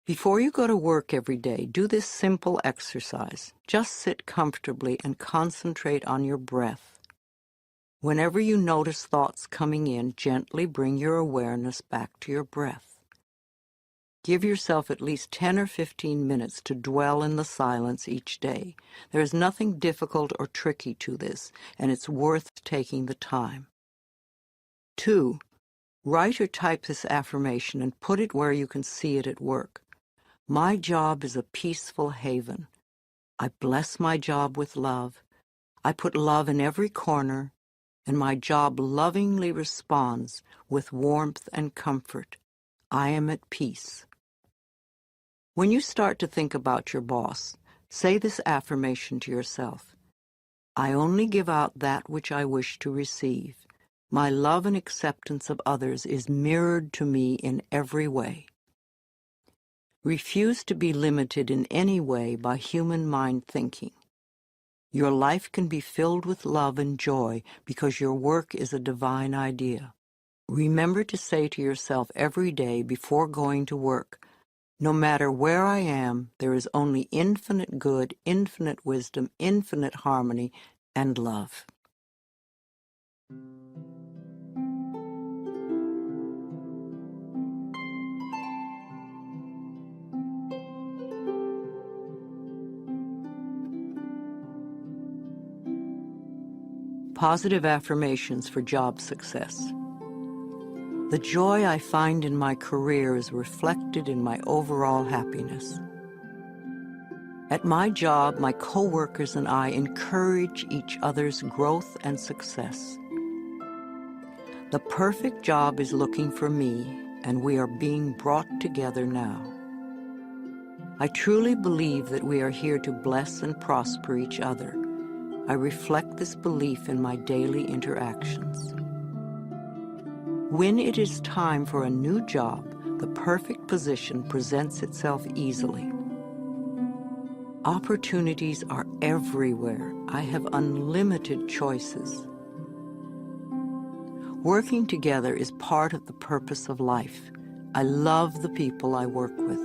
Before you go to work every day, do this simple exercise. Just sit comfortably and concentrate on your breath. Whenever you notice thoughts coming in, gently bring your awareness back to your breath. Give yourself at least 10 or 15 minutes to dwell in the silence each day. There is nothing difficult or tricky to this, and it's worth taking the time. 2. Write or type this affirmation and put it where you can see it at work. My job is a peaceful haven. I bless my job with love. I put love in every corner, and my job lovingly responds with warmth and comfort. I am at peace. When you start to think about your boss, say this affirmation to yourself. I only give out that which I wish to receive. My love and acceptance of others is mirrored to me in every way. Refuse to be limited in any way by human mind thinking. Your life can be filled with love and joy because your work is a divine idea. Remember to say to yourself every day before going to work, no matter where I am, there is only infinite good, infinite wisdom, infinite harmony, and love. Positive affirmations for job success. The joy I find in my career is reflected in my overall happiness. At my job, my coworkers and I encourage each other's growth and success. The perfect job is looking for me, and we are being brought together now. I truly believe that we are here to bless and prosper each other. I reflect this belief in my daily interactions. When it is time for a new job, the perfect position presents itself easily. Opportunities are everywhere. I have unlimited choices. Working together is part of the purpose of life. I love the people I work with.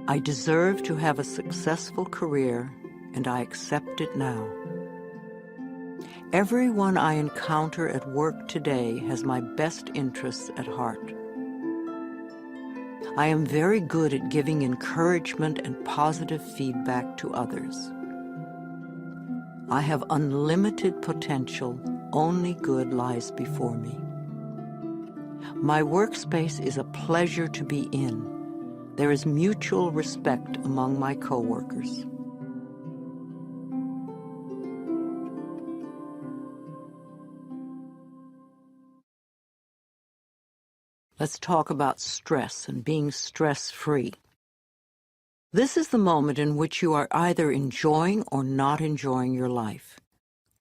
I deserve to have a successful career, and I accept it now. Everyone I encounter at work today has my best interests at heart. I am very good at giving encouragement and positive feedback to others. I have unlimited potential. Only good lies before me. My workspace is a pleasure to be in. There is mutual respect among my coworkers. Let's talk about stress and being stress-free. This is the moment in which you are either enjoying or not enjoying your life.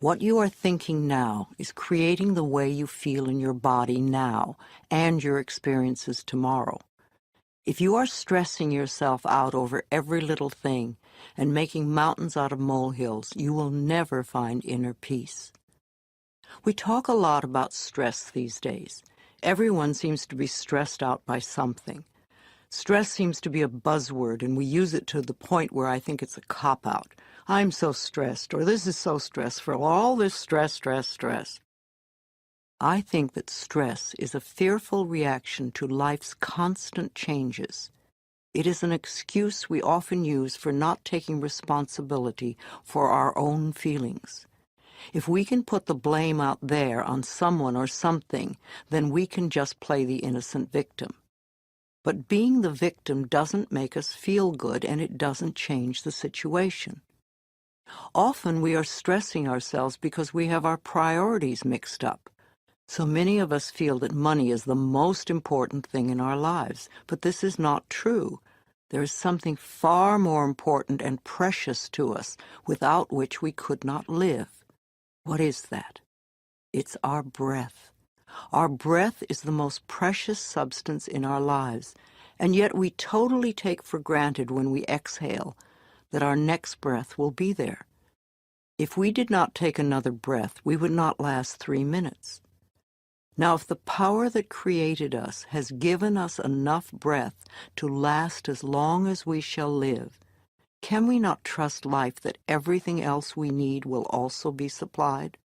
What you are thinking now is creating the way you feel in your body now and your experiences tomorrow. If you are stressing yourself out over every little thing and making mountains out of molehills, you will never find inner peace. We talk a lot about stress these days. Everyone seems to be stressed out by something. Stress seems to be a buzzword, and we use it to the point where I think it's a cop-out. I'm so stressed, or this is so stressful, all this stress, stress, stress. I think that stress is a fearful reaction to life's constant changes. It is an excuse we often use for not taking responsibility for our own feelings. If we can put the blame out there on someone or something, then we can just play the innocent victim. But being the victim doesn't make us feel good, and it doesn't change the situation. Often we are stressing ourselves because we have our priorities mixed up. So many of us feel that money is the most important thing in our lives, but this is not true. There is something far more important and precious to us without which we could not live. What is that? It's our breath. Our breath is the most precious substance in our lives, and yet we totally take for granted when we exhale that our next breath will be there. If we did not take another breath, we would not last 3 minutes. Now, if the power that created us has given us enough breath to last as long as we shall live, can we not trust life that everything else we need will also be supplied?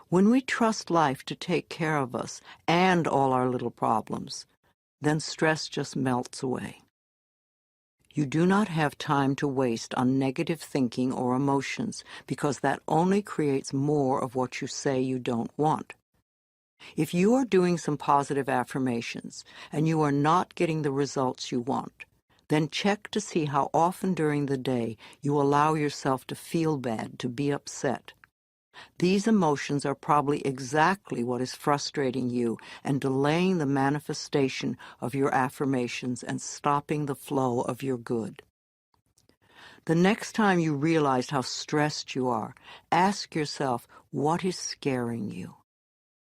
When we trust life to take care of us and all our little problems, then stress just melts away. You do not have time to waste on negative thinking or emotions, because that only creates more of what you say you don't want. If you are doing some positive affirmations and you are not getting the results you want, then check to see how often during the day you allow yourself to feel bad, to be upset. These emotions are probably exactly what is frustrating you and delaying the manifestation of your affirmations and stopping the flow of your good. The next time you realize how stressed you are, ask yourself, what is scaring you?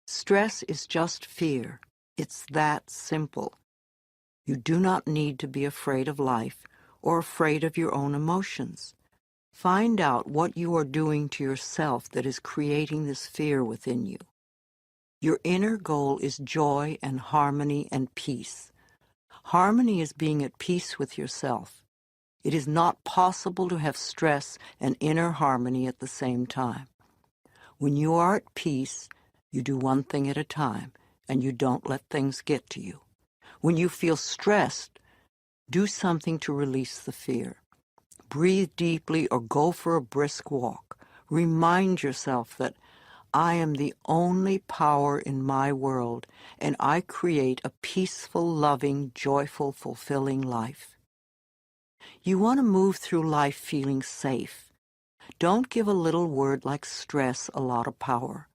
Stress is just fear. It's that simple. You do not need to be afraid of life or afraid of your own emotions. Find out what you are doing to yourself that is creating this fear within you. Your inner goal is joy and harmony and peace. Harmony is being at peace with yourself. It is not possible to have stress and inner harmony at the same time. When you are at peace, you do one thing at a time, and you don't let things get to you. When you feel stressed, do something to release the fear. Breathe deeply or go for a brisk walk. Remind yourself that I am the only power in my world, and I create a peaceful, loving, joyful, fulfilling life. You want to move through life feeling safe. Don't give a little word like stress a lot of power.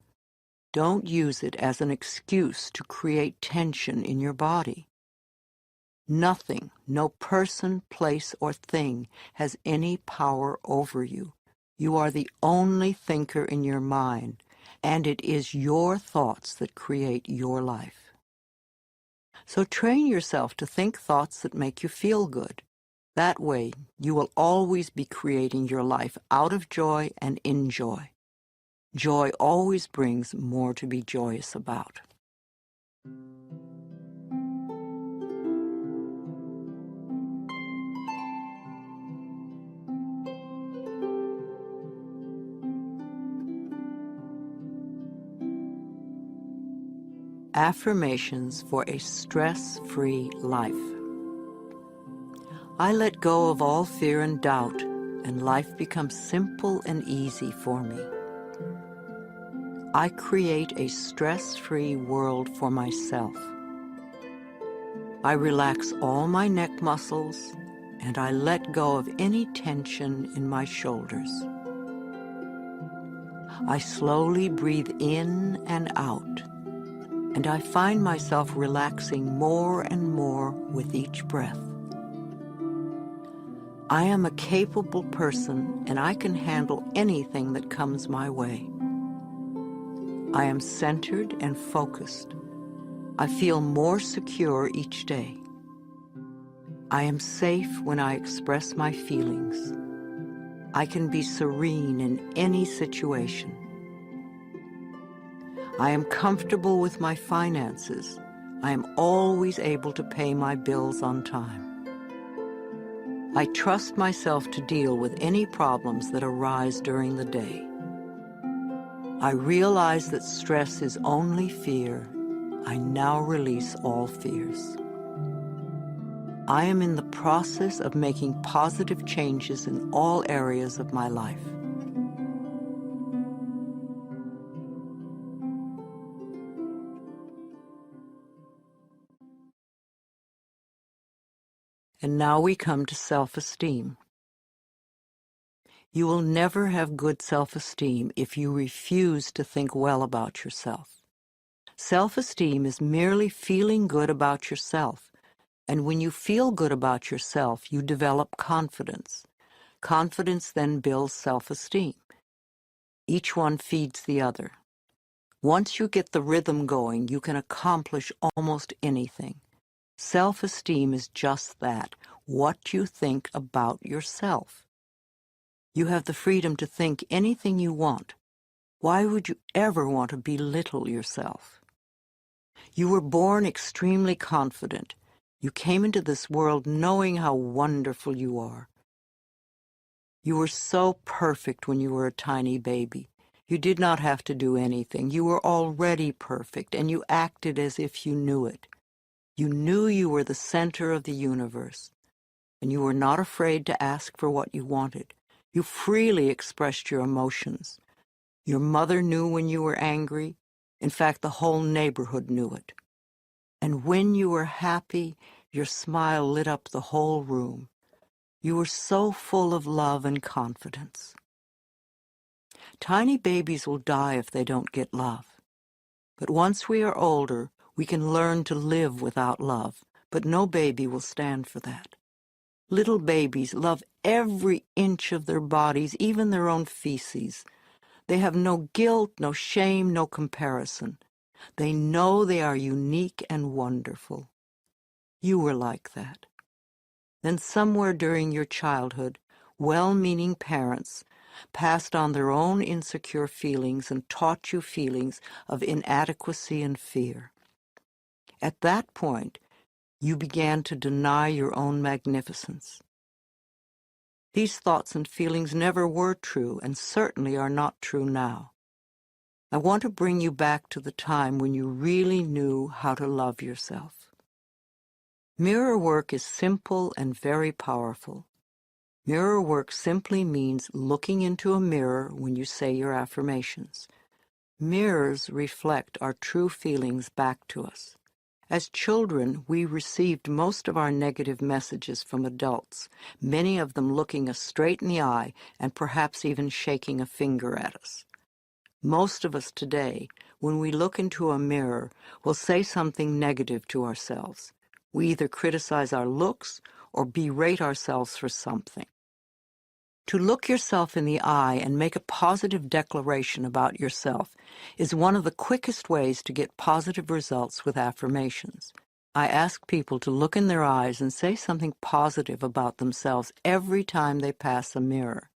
Don't use it as an excuse to create tension in your body. Nothing, no person, place, or thing has any power over you. You are the only thinker in your mind, and it is your thoughts that create your life. So train yourself to think thoughts that make you feel good. That way, you will always be creating your life out of joy and in joy. Joy always brings more to be joyous about. Affirmations for a stress-free life. I let go of all fear and doubt, and life becomes simple and easy for me. I create a stress-free world for myself. I relax all my neck muscles, and I let go of any tension in my shoulders. I slowly breathe in and out, and I find myself relaxing more and more with each breath. I am a capable person, and I can handle anything that comes my way. I am centered and focused. I feel more secure each day. I am safe when I express my feelings. I can be serene in any situation. I am comfortable with my finances. I am always able to pay my bills on time. I trust myself to deal with any problems that arise during the day. I realize that stress is only fear. I now release all fears. I am in the process of making positive changes in all areas of my life. And now we come to self-esteem. You will never have good self-esteem if you refuse to think well about yourself. Self-esteem is merely feeling good about yourself, And when you feel good about yourself, you develop confidence. Confidence then builds self-esteem. Each one feeds the other. Once you get the rhythm going, you can accomplish almost anything. Self-esteem is just that, what you think about yourself. You have the freedom to think anything you want. Why would you ever want to belittle yourself? You were born extremely confident. You came into this world knowing how wonderful you are. You were so perfect when you were a tiny baby. You did not have to do anything. You were already perfect, and you acted as if you knew it. You knew you were the center of the universe, and you were not afraid to ask for what you wanted. You freely expressed your emotions. Your mother knew when you were angry. In fact, the whole neighborhood knew it. And when you were happy, your smile lit up the whole room. You were so full of love and confidence. Tiny babies will die if they don't get love. But once we are older, we can learn to live without love, but no baby will stand for that. Little babies love every inch of their bodies, even their own feces. They have no guilt, no shame, no comparison. They know they are unique and wonderful. You were like that. Then somewhere during your childhood, well-meaning parents passed on their own insecure feelings and taught you feelings of inadequacy and fear. At that point, you began to deny your own magnificence. These thoughts and feelings never were true and certainly are not true now. I want to bring you back to the time when you really knew how to love yourself. Mirror work is simple and very powerful. Mirror work simply means looking into a mirror when you say your affirmations. Mirrors reflect our true feelings back to us. As children, we received most of our negative messages from adults, many of them looking us straight in the eye and perhaps even shaking a finger at us. Most of us today, when we look into a mirror, will say something negative to ourselves. We either criticize our looks or berate ourselves for something. To look yourself in the eye and make a positive declaration about yourself is one of the quickest ways to get positive results with affirmations. I ask people to look in their eyes and say something positive about themselves every time they pass a mirror.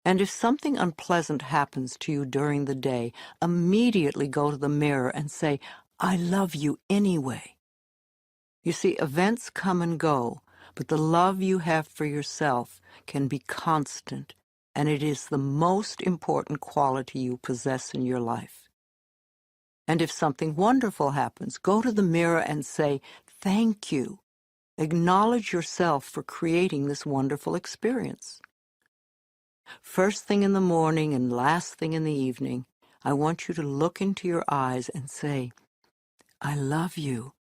And if something unpleasant happens to you during the day, immediately go to the mirror and say, "I love you anyway." You see, events come and go, but the love you have for yourself can be constant, and it is the most important quality you possess in your life. And if something wonderful happens, go to the mirror and say, "Thank you." Acknowledge yourself for creating this wonderful experience. First thing in the morning and last thing in the evening, I want you to look into your eyes and say, "I love you.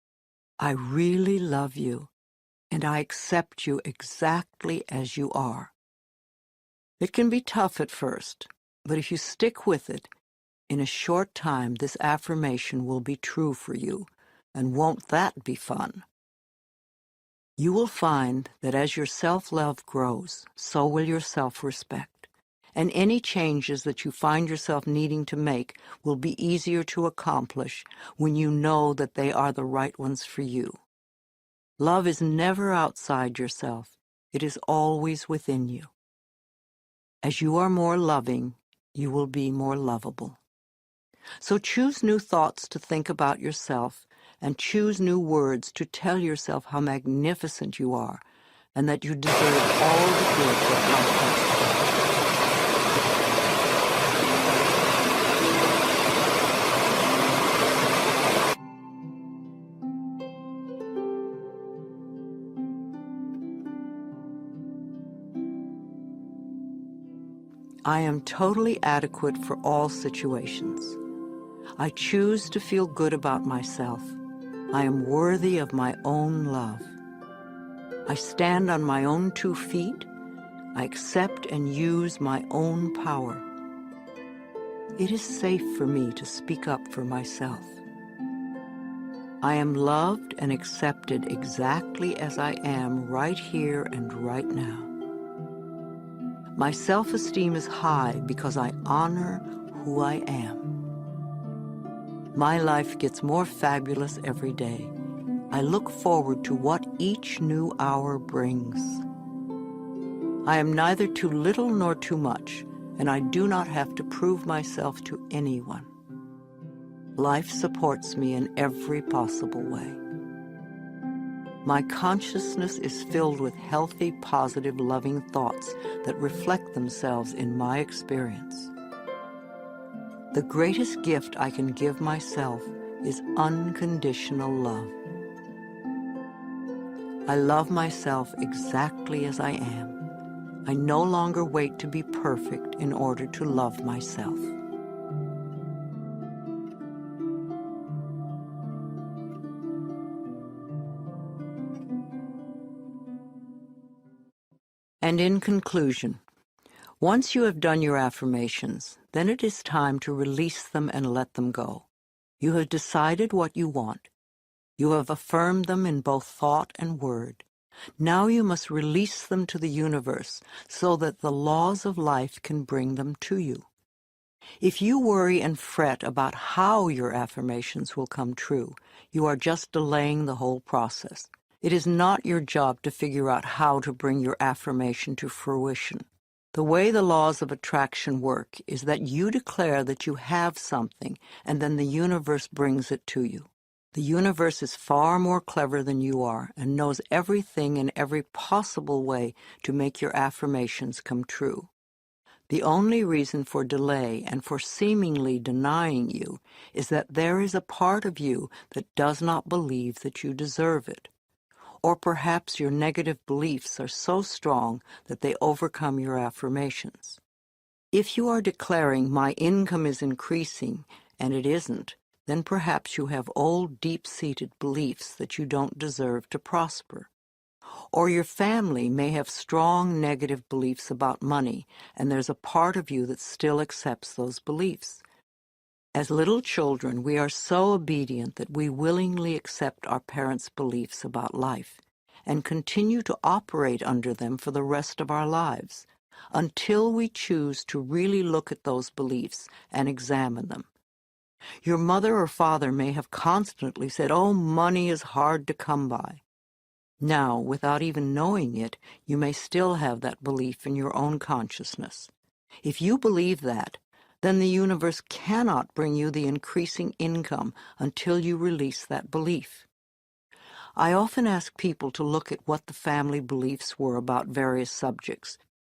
I really love you, and I accept you exactly as you are." It can be tough at first, but if you stick with it, in a short time this affirmation will be true for you, and won't that be fun? You will find that as your self-love grows, so will your self-respect, and any changes that you find yourself needing to make will be easier to accomplish when you know that they are the right ones for you. Love is never outside yourself. It is always within you. As you are more loving, you will be more lovable. So choose new thoughts to think about yourself and choose new words to tell yourself how magnificent you are and that you deserve all the good that life has. I am totally adequate for all situations. I choose to feel good about myself. I am worthy of my own love. I stand on my own 2 feet. I accept and use my own power. It is safe for me to speak up for myself. I am loved and accepted exactly as I am right here and right now. My self-esteem is high because I honor who I am. My life gets more fabulous every day. I look forward to what each new hour brings. I am neither too little nor too much, and I do not have to prove myself to anyone. Life supports me in every possible way. My consciousness is filled with healthy, positive, loving thoughts that reflect themselves in my experience. The greatest gift I can give myself is unconditional love. I love myself exactly as I am. I no longer wait to be perfect in order to love myself. And in conclusion, once you have done your affirmations, then it is time to release them and let them go. You have decided what you want. You have affirmed them in both thought and word. Now you must release them to the universe so that the laws of life can bring them to you. If you worry and fret about how your affirmations will come true, you are just delaying the whole process. It is not your job to figure out how to bring your affirmation to fruition. The way the laws of attraction work is that you declare that you have something, and then the universe brings it to you. The universe is far more clever than you are and knows everything in every possible way to make your affirmations come true. The only reason for delay and for seemingly denying you is that there is a part of you that does not believe that you deserve it. Or perhaps your negative beliefs are so strong that they overcome your affirmations. If you are declaring, "My income is increasing," and it isn't, then perhaps you have old, deep-seated beliefs that you don't deserve to prosper. Or your family may have strong negative beliefs about money, and there's a part of you that still accepts those beliefs. As little children, we are so obedient that we willingly accept our parents' beliefs about life and continue to operate under them for the rest of our lives, until we choose to really look at those beliefs and examine them. Your mother or father may have constantly said, "Oh, money is hard to come by." Now, without even knowing it, you may still have that belief in your own consciousness. If you believe that, then the universe cannot bring you the increasing income until you release that belief. I often ask people to look at what the family beliefs were about various subjects.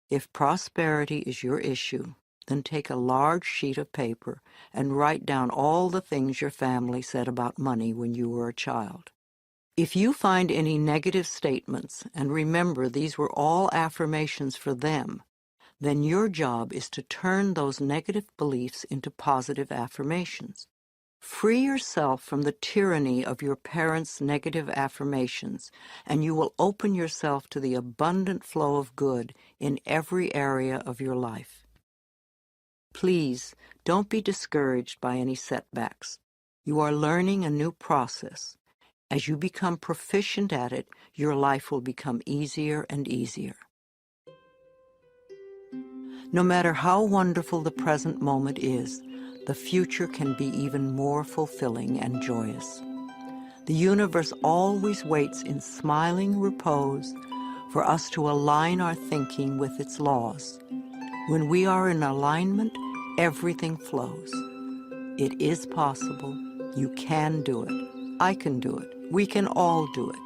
If prosperity is your issue, then take a large sheet of paper and write down all the things your family said about money when you were a child. If you find any negative statements, and remember these were all affirmations for them, then your job is to turn those negative beliefs into positive affirmations. Free yourself from the tyranny of your parents' negative affirmations, and you will open yourself to the abundant flow of good in every area of your life. Please, don't be discouraged by any setbacks. You are learning a new process. As you become proficient at it, your life will become easier and easier. No matter how wonderful the present moment is, the future can be even more fulfilling and joyous. The universe always waits in smiling repose for us to align our thinking with its laws. When we are in alignment, everything flows. It is possible. You can do it. I can do it. We can all do it.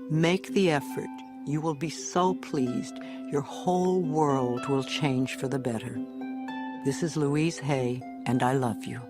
Make the effort. You will be so pleased. Your whole world will change for the better. This is Louise Hay, and I love you.